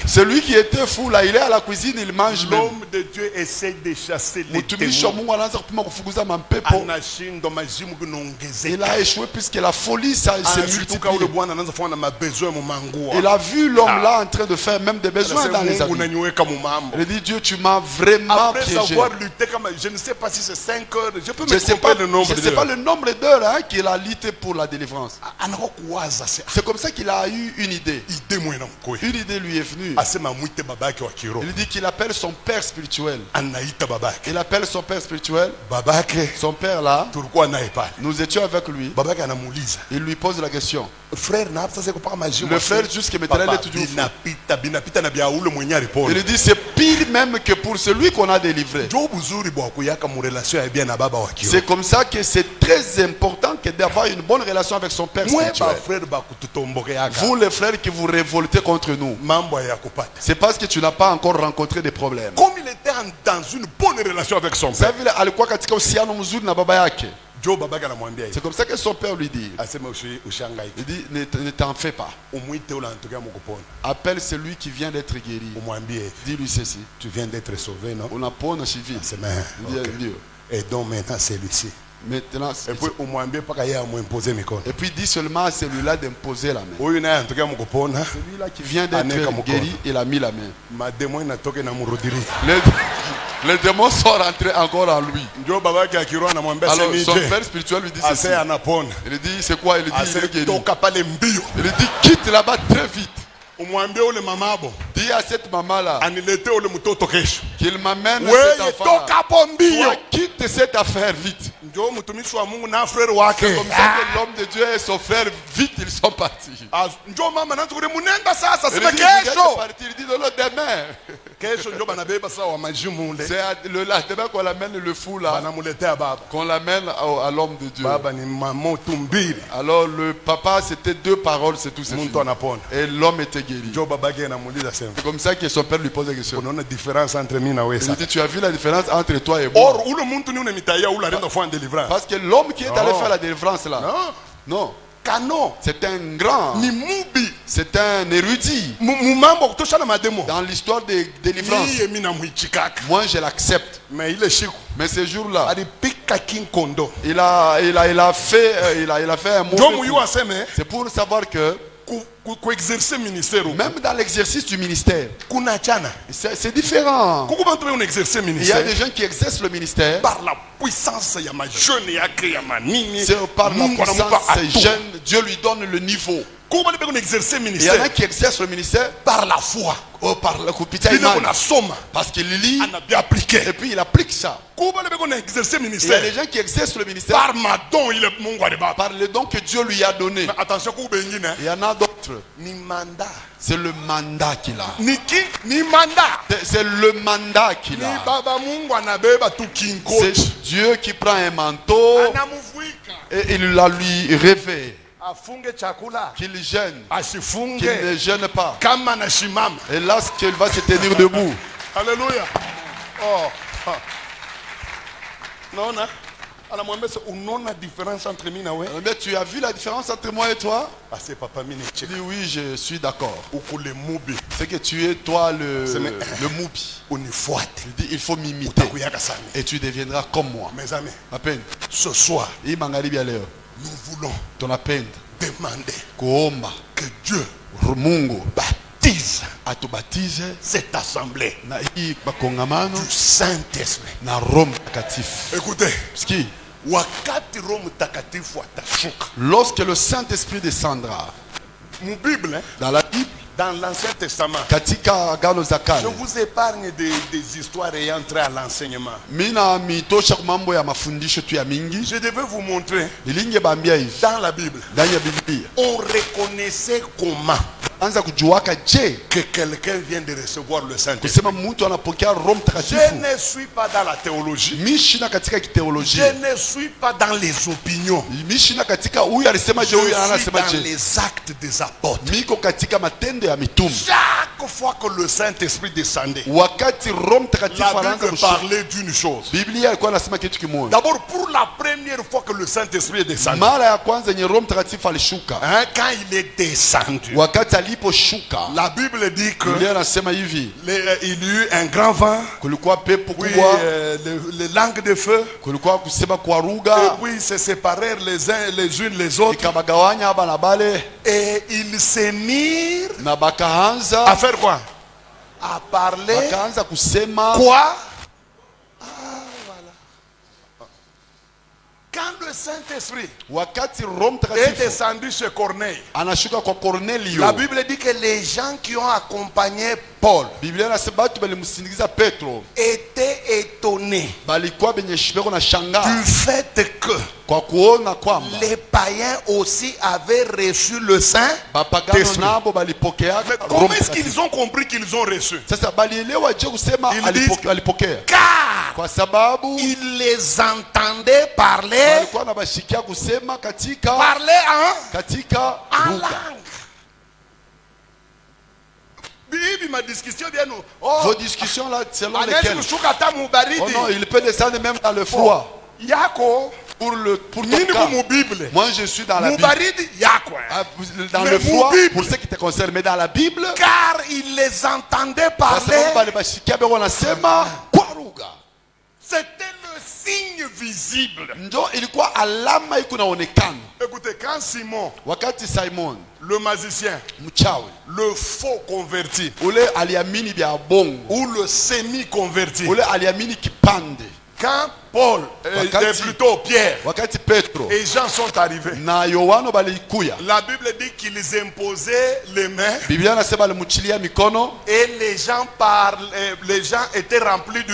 B: c'est lui qui était fou là, il est à la cuisine, il mange même.
C: L'homme de Dieu essaie de chasser les démons.
B: Il a échoué puisque la folie s'est multipliée. Il a vu l'homme là en train de faire même des besoins dans les habits. Il dit Dieu, tu m'as vraiment piégé.
C: Je ne sais pas si c'est 5 heures. Je peux
B: je
C: me tromper le nombre
B: d'heures. Je ne sais pas le nombre d'heures qu'il a lutté pour la délivrance. C'est comme ça qu'il a eu une idée. Une idée lui est venue. Il dit qu'il appelle son père spirituel. Il appelle son père spirituel. Son père là, nous étions avec lui. Il lui pose la question. Le frère juste qui me là, il est toujours fou. Il dit c'est pire même que pour celui qu'on a délivré. C'est comme ça que c'est très important que d'avoir une bonne relation avec son père spirituel. Vous les frères qui vous révoltez contre nous, c'est parce que tu n'as pas encore rencontré des problèmes.
C: Comme il était dans une bonne relation avec son père,
B: c'est comme ça que son père lui dit. Il dit ne t'en fais pas. Appelle celui qui vient d'être guéri. Dis-lui ceci.
C: Tu viens d'être sauvé, non? Et donc maintenant celui-ci.
B: Maintenant, et puis dis seulement à celui-là d'imposer la main. Celui-là qui vient d'être guéri, il a mis la main. Les démons sont rentrés encore en lui. Alors son père spirituel lui dit ceci. Il dit c'est quoi? Il dit il est guéri. Il dit quitte là-bas très vite. Dis à cette maman là qu'il m'amène cet enfant là. Toi, quitte cette affaire vite. C'est comme ça que l'homme de Dieu et son frère vite ils sont partis. Il dit non, demain. C'est le lendemain qu'on l'amène le fou là. Qu'on l'amène à l'homme de Dieu. Alors le papa c'était 2 paroles, c'est tout. Et l'homme était guéri. C'est comme ça que son père lui pose la question. Il dit tu as vu la différence entre toi et moi? Parce que l'homme qui est allé faire la délivrance là, non. C'est un grand. C'est un érudit. Dans l'histoire des délivrances. Moi je l'accepte. Mais ce jour-là, il a fait un mot. C'est pour savoir que même dans l'exercice du ministère, c'est différent. Il y a des gens qui exercent le ministère
C: par la puissance. C'est
B: par la puissance jeune, Dieu lui donne le niveau. Il y en a qui exercent le ministère
C: par la foi.
B: Parce qu'il lit et puis il applique ça. Il y a des gens qui exercent le ministère par le don que Dieu lui a donné. Il y en a d'autres. C'est le mandat qu'il a. C'est le mandat qu'il a. C'est Dieu qui prend un manteau et il la lui révèle. Qu'il gêne, qu'il ne gêne pas. Et là, qu'il va se tenir debout.
C: Alléluia. Non,
B: mais tu as vu la différence entre moi et toi? Il dit oui, je suis d'accord. C'est que tu es toi le moubi. Il dit il faut m'imiter et tu deviendras comme moi. À peine.
C: Ce soir,
B: nous voulons
C: demander
B: que Dieu
C: Mungu baptise
B: atubatize
C: cette assemblée
B: na hii makongamano
C: du Saint-Esprit.
B: na Roho Mtakatifu.
C: Écoutez,
B: Ski,
C: wakati Roho Mtakatifu atashuka,
B: lorsque le Saint-Esprit descendra,
C: mon Bible,
B: dans la Bible,
C: dans l'Ancien Testament,
B: katika Agano za
C: je
B: Kale,
C: vous épargne des histoires ayant trait à l'enseignement.
B: mina mitosha kumambo ya mafundisho tu ya mingi.
C: Je devais vous montrer,
B: Nilinge bambia hivi
C: dans la Bible,
B: ndani ya Biblia,
C: on reconnaissait comment
B: anza kujuaka je
C: que quelqu'un vient de recevoir le Saint-Esprit.
B: kusema mtu anapokea Roho
C: Je
B: Mtakatifu.
C: ne suis pas dans la théologie.
B: Mishina katika kiteolojia,
C: Je ne suis pas dans les opinions.
B: mishina katika huyu alisema je,
C: Je
B: huyu
C: suis
B: anasema
C: dans
B: je.
C: les actes des apôtres.
B: Miko katika matendo ya mitume.
C: Chaque fois que le Saint-Esprit descendait,
B: Wakati Roho Mtakatifu
C: la
B: anaanza
C: Bible
B: kushuka,
C: parlait d'une chose.
B: Biblia alikuwa anasema kitu kimoja.
C: D'abord, pour la première fois que le Saint-Esprit est descendu,
B: Mara ya kwanza yenye Roho Mtakatifu alishuka,
C: hein, quand il est descendu,
B: wakati aliposhuka,
C: la Bible dit que
B: Biblia anasema hivi,
C: il y eut un grand vent,
B: kulikuwa pepo
C: puis
B: kubwa,
C: les langues de feu,
B: kulikuwa kusema kwa
C: et
B: lugha,
C: puis se séparèrent les uns les unes les autres,
B: ikabagawanya haba na bale,
C: et ils se mirent
B: na bakaanza
C: à faire quoi? À parler
B: bakaanza kusema
C: quoi? Ah, voilà. Quand le Saint-Esprit
B: wakati Roho
C: est
B: Mtakatifu
C: descendu chez Corneille,
B: anashuka kwa Cornelio.
C: la Bible dit que les gens qui ont accompagné Paul
B: Biblia inasema batu balimsindikiza Petro
C: étaient étonnés
B: balikuwa benye shibeko na shanga
C: du fait que
B: kwa kuona kwamba
C: les païens aussi avaient reçu le
B: bapagano
C: Saint-Esprit.
B: nabo balipokea
C: Mais
B: Roho
C: comment est-ce
B: Mtakatifu.
C: qu'ils ont compris qu'ils ont reçu?
B: Sasa balielewa je kusema
C: Ils disent,
B: alipokea
C: car
B: kwa sababu
C: ils les entendaient parler
B: walikuwa na bashikia kusema katika
C: en
B: lugha.
C: langue. Bibi ma discussion bien nous.
B: Vos discussions là selon lesquelles
C: Anaweza kushuka hata mubaridi.
B: oh non, il peut descendre même dans le froid.
C: Yako
B: Pour
C: nini
B: ton cas.
C: mu Bible?
B: Moi je suis dans la Bible.
C: Mubaridi yako.
B: Ah, dans
C: Mais
B: le
C: mon
B: froid
C: Bible.
B: pour ce qui te concerne, mais dans la Bible
C: Car ils les entendaient
B: kwa sababu
C: parler.
B: bale bashikia beko wanasema kwa lugha.
C: C'était le signe visible.
B: Ndio ilikuwa alama iko naonekana.
C: Écoutez, quand Simon,
B: Wakati Simon
C: le magicien,
B: mchawi
C: le faux converti,
B: ule aliamini vya bongo,
C: ou le semi-converti,
B: ule aliamini kipande,
C: quand Paul,
B: Wakati-
C: plutôt Pierre
B: wakati Petro
C: et Jean sont arrivés,
B: na Yohano balikuya,
C: la Bible dit qu'ils imposaient les mains
B: Biblia nasema alimuchilia mikono,
C: et les gens étaient remplis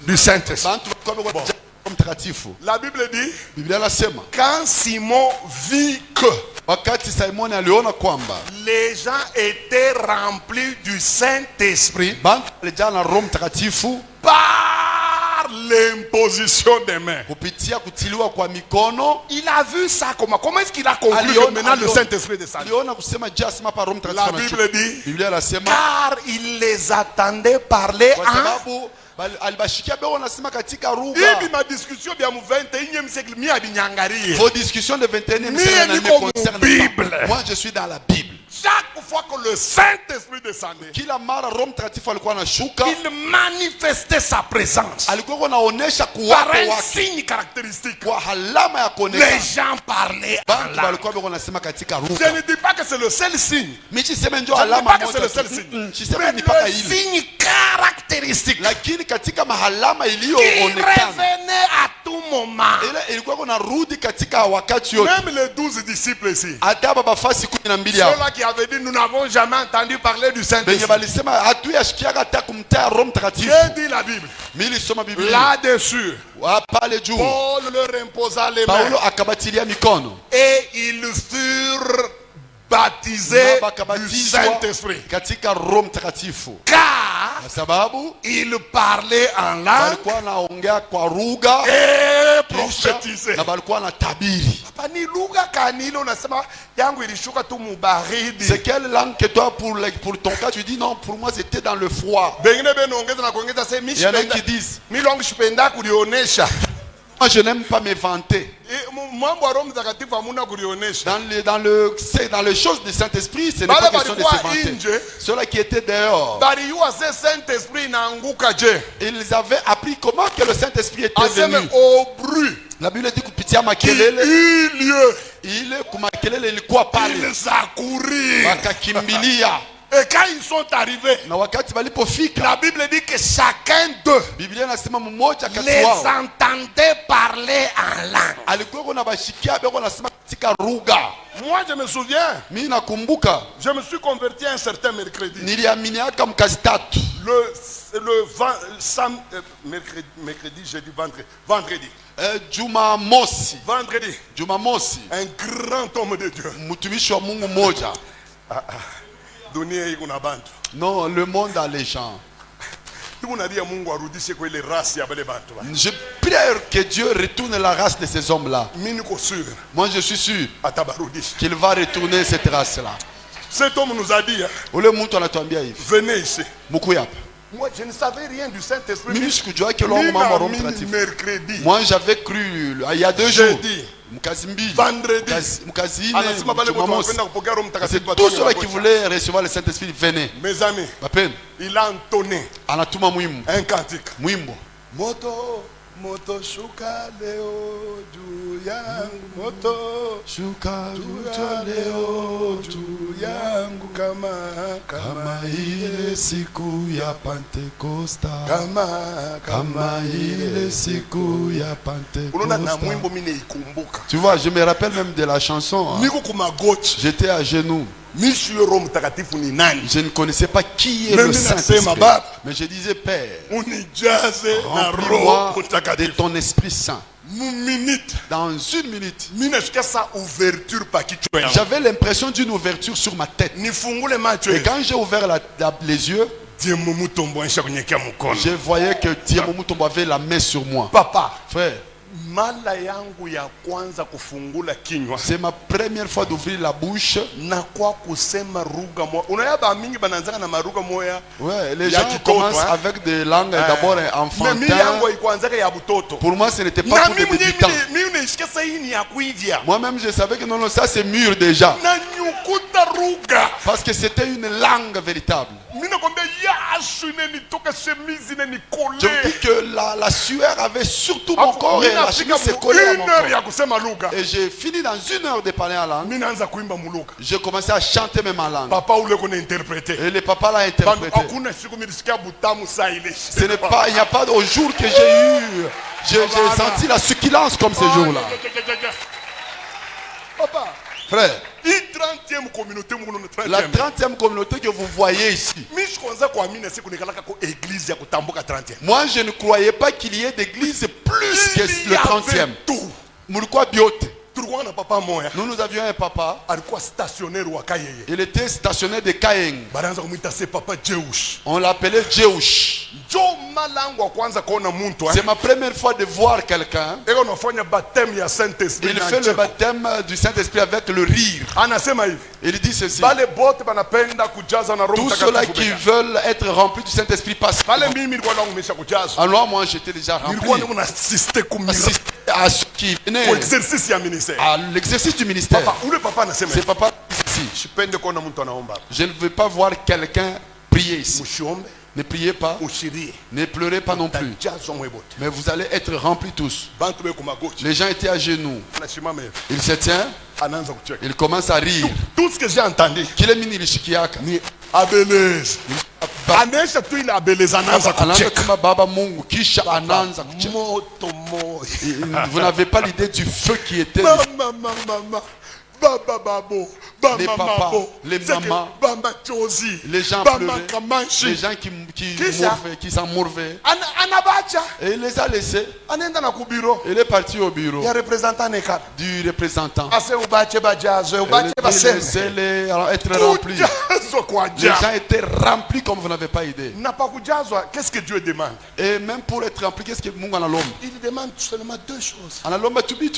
C: du Saint-Esprit.
B: bantu walikuwa beko Roho Mtakatifu.
C: La Bible dit,
B: Biblia nasema
C: quand Simon vit que
B: wakati Simon aliona kwamba
C: les gens étaient remplis du Saint-Esprit
B: bantu walijaa na Roho Mtakatifu
C: par l'imposition des mains.
B: kupitia kutiliwa kwa mikono,
C: Il a vu ça comment est-ce qu'il a conclu que maintenant le Saint-Esprit descend?
B: aliona kusema je asema pa Roho
C: La
B: Mtakatifu
C: Bible
B: anashuka.
C: dit,
B: Biblia nasema
C: car il les attendait parler
B: kwa
C: en...
B: sababu alibashikia beko wanasema katika lugha.
C: Ibi ma discussion bien mu 21e siècle mi abinyangarie.
B: Vos discussions de 21e
C: Mais
B: siècle
C: elle
B: ne
C: dit comme
B: me concernent
C: Bible.
B: pas. Moi je suis dans la Bible.
C: Chaque fois que le Saint-Esprit descendait,
B: Kila mara Roho Mtakatifu alikuwa anashuka,
C: il manifestait sa présence
B: alikuwa anaonesha
C: par
B: kuwapo
C: un
B: wake
C: signe caractéristique.
B: kwa alama ya
C: Les
B: kuonekana.
C: gens parlaient en
B: Bantu
C: langue.
B: walikuwa beko wanasema katika
C: Je
B: lugha.
C: ne dis pas que c'est le seul signe.
B: Mimi siseme ndio
C: Je ne dis
B: alama
C: pas que c'est le
B: moja.
C: seul signe.
B: Siseme
C: Mais
B: ni paka
C: le
B: ile.
C: signe caractéristique
B: Lakini katika mahalama
C: qui
B: iliyoonekana
C: revenait à tout moment.
B: ile ilikuwa kunarudi katika wakati yote.
C: Même les 12 disciples ici.
B: Hata baba fasi 12 hao
C: Ceux-là qui avaient dit nous n'avons jamais entendu parler du
B: benye
C: Saint-Esprit.
B: balisema hatuyashikiaga hata kumtaa Roho Mtakatifu.
C: J'ai dit la Bible.
B: Mimi nilisoma Biblia
C: Là-dessus,
B: pale juu,
C: Paul leur imposa les
B: Paulo
C: mains
B: akabatilia mikono
C: et ils furent baptisés
B: na
C: du
B: bakabatizwa
C: Saint-Esprit.
B: katika Roho Mtakatifu,
C: Car
B: kwa sababu
C: ils parlaient en langue
B: walikuwa wanaongea kwa lugha
C: et
B: kisha
C: prophétisaient.
B: na walikuwa wanatabiri.
C: Hapa ni lugha kanile unasema yangu ilishuka tu mubaridi.
B: C'est quelle langue que toi pour ton cas tu dis non, pour moi c'était dans le froid.
C: Bengine benoongeza na kuongeza sasa
B: Il y en a qui disent
C: mi longo shipenda kulionesha.
B: moi je n'aime pas me vanter.
C: Mambo ya Roho Mtakatifu hamuna kulionesha.
B: Dans les choses du Saint-Esprit, ce n'est pas question de se vanter. Ceux-là qui étaient dehors,
C: Baliua se Saint-Esprit inaanguka je.
B: ils avaient appris comment que le Saint-Esprit était
C: Aseme
B: venu.
C: au bruit
B: La Bible dit kupitia
C: qui
B: makelele,
C: eut lieu.
B: ile kumakelele ilikuwa pale,
C: Ils accoururent
B: wakakimbilia
C: Et quand ils sont arrivés, la Bible dit que chacun d'eux les entendait parler en langue. Moi, je me souviens, je me suis converti un certain mercredi. Mercredi, jeudi, vendredi. Vendredi. Un grand homme de Dieu.
B: Non, le monde a les gens. Je prie que Dieu retourne la race de ces hommes-là. Moi, je suis sûr qu'il va retourner cette race-là.
C: Cet homme nous a dit,
B: venez ici.
C: Moi, je ne savais rien du Saint-Esprit.
B: Moi, j'avais cru il y a 2 jours.
C: Vendredi.
B: C'est tous ceux qui voulaient recevoir le Saint-Esprit, venez.
C: Mes amis, il a entonné un cantique. Moto shuka leo juu yangu, moto shuka leo juu yangu kama
B: ile siku ya Pentekosta,
C: kama
B: ile siku ya Pentekosta.
C: Unaona na mwimbo mimi naikumbuka.
B: Tu vois, je me rappelle même de la chanson.
C: Niko kumagoti.
B: J'étais à genoux. Je
C: ne
B: connaissais pas qui est le Saint-Esprit. Mais je disais, Père, remplis-moi de ton Esprit Saint. Dans une minute, j'avais l'impression d'une ouverture sur ma tête. Et quand j'ai ouvert les yeux, je voyais que Diamou Mutombo avait la main sur moi.
C: Papa,
B: frère,
C: c'est
B: ma première fois d'ouvrir la bouche. Ouais, les gens commencent avec des langues d'abord enfantines. Pour moi, ce n'était pas pour des débutants. Moi-même, je savais que non, ça c'est mûr déjà. Parce que c'était une langue véritable. Je dis que la sueur avait surtout mon corps et la chemise s'est collée à mon corps. Et j'ai fini dans 1 heure de parler en langue. J'ai commencé à chanter même en langue. Et le papa l'a interprété. Ce n'est pas, il n'y a pas au jour que j'ai senti la succulence comme ce jour-là.
C: Papa,
B: frère, la 30e communauté que vous voyez ici. Moi, je ne croyais pas qu'il y ait d'église plus que le 30e. Nous avions un papa. Il était stationnaire de Kayeng. On l'appelait Djeush. C'est ma première fois de voir quelqu'un. Il fait le baptême du Saint-Esprit avec le rire. Il dit ceci: tous ceux-là qui veulent être remplis du Saint-Esprit passent. Alors moi j'étais déjà rempli. À ceux qui venaient à l'exercice du ministère. C'est papa ici. Je ne veux pas voir quelqu'un prier ici. Ne priez pas, ne pleurez pas non plus. Mais vous allez être remplis tous. Les gens étaient à genoux. Il se tient. Il commence à rire.
C: Tout ce que j'ai entendu.
B: Vous n'avez pas l'idée du feu qui était. Les papas, les mamans, les gens pleuraient, les gens qui s'en mourvaient. Et il les a laissés. Il est parti au bureau du représentant. Il laissait-les être remplis. Les gens étaient remplis comme vous n'avez pas idée.
C: Qu'est-ce que Dieu demande?
B: Et même pour être rempli, qu'est-ce que Mungu analomba?
C: Il demande seulement 2 choses.
B: Analomba to be.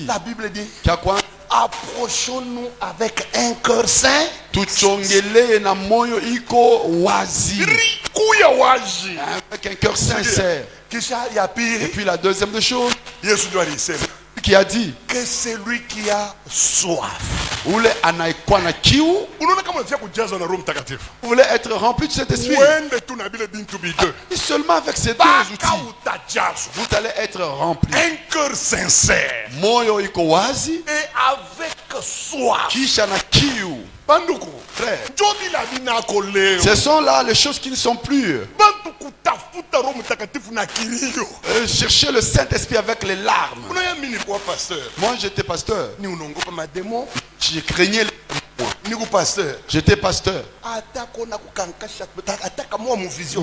C: La Bible dit:
B: approchons-nous
C: avec un cœur saint.
B: Tuchongele na moyo iko wazi. Avec un cœur sincère. Et puis la deuxième des choses, qui a dit
C: que celui qui a soif.
B: Vous voulez être rempli de cet esprit. Et seulement avec ces 2 outils, vous allez être rempli.
C: Un cœur sincère.
B: Moyo iko wazi.
C: Et avec soif.
B: Kisha na kiu. Frère, ce sont là les choses qui ne sont plus. Chercher le Saint-Esprit avec les larmes. Moi j'étais pasteur. Je craignais les... J'étais pasteur.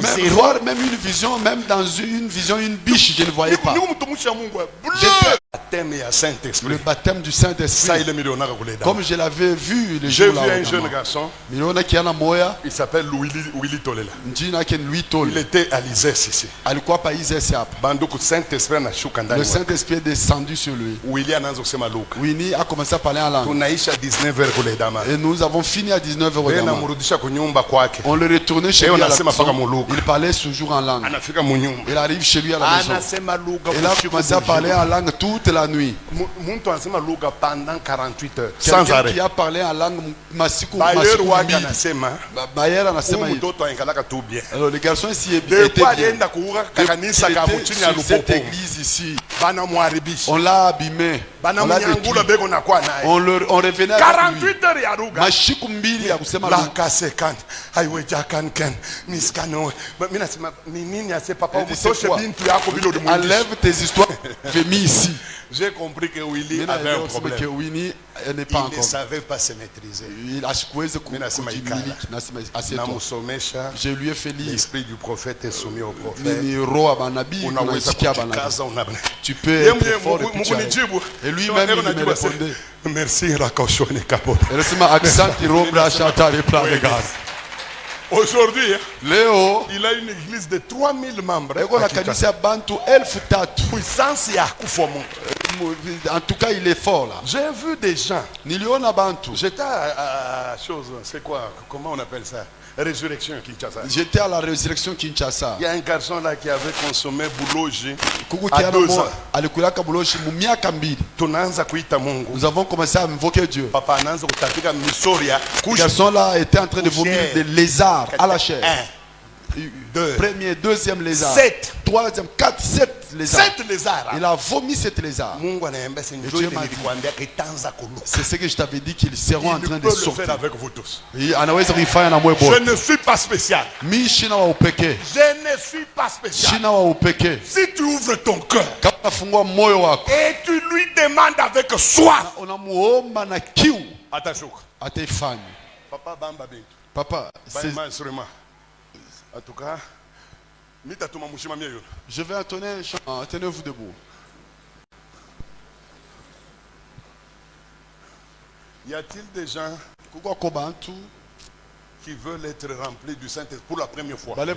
B: Même voir même une vision, même dans une vision, une biche, je ne voyais pas. Le baptême du Saint-Esprit. Comme je l'avais vu les jours là.
C: J'ai vu un jeune garçon.
B: Il
C: s'appelle Willy Tolela.
B: Il
C: était à l'ISES ici.
B: Le Saint-Esprit est descendu sur lui. Willy a commencé à parler en langue. Et nous avons fini à 19h. On le retournait chez lui à la maison. Il parlait toujours en langue. Il arrive chez lui à la maison. Il a commencé à parler en langue toute la nuit.
C: Pendant 48 heures.
B: Sans arrêt. Qui a parlé en langue alors le garçon ici était bien. Sur cette église ici, on l'a abîmé. On l'a détruit. On revenait avec lui.
C: 48 heures.
B: Mashiku mbili ya kusema enlève tes histoires. J'ai mis ici.
C: J'ai compris que Willy avait un problème.
B: Il
C: ne savait pas se maîtriser.
B: Je lui ai fait lire.
C: L'esprit du prophète est soumis au prophète.
B: Tu peux être fort et lui-même il me répondait.
C: Merci Rakashone Kapot. Aujourd'hui,
B: Léo,
C: il a une église de 3000 membres. Puissance ya kufomo.
B: En tout cas, il est fort là.
C: J'ai vu des gens. J'étais à chose, c'est quoi? Comment on appelle ça? Résurrection Kinshasa.
B: J'étais à la résurrection Kinshasa.
C: Il y a un garçon là qui avait consommé bouloji à 2 ans.
B: Nous avons commencé à invoquer Dieu. Le garçon là était en train de vomir des lézards à la chair. Premier, deuxième lézard. 7. Troisième, 4, 7 lézards.
C: 7 lézards.
B: Il a vomi 7 lézards. C'est ce que je t'avais dit qu'ils seront en train de sortir.
C: Avec vous tous.
B: Je
C: ne suis pas spécial. Je ne suis pas spécial. Si tu ouvres ton cœur et tu lui demandes avec soif,
B: Papa,
C: en tout cas,
B: je vais entonner un chant. Tenez-vous debout.
C: Y a-t-il des gens qui veulent être remplis du Saint-Esprit pour la première fois?
B: Voilà.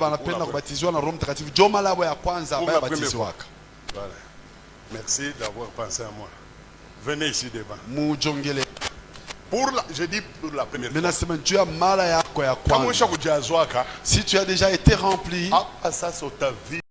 C: Merci d'avoir pensé à moi. Venez ici devant. Je dis pour la première fois.
B: Si tu as déjà été rempli,
C: ça sur ta vie.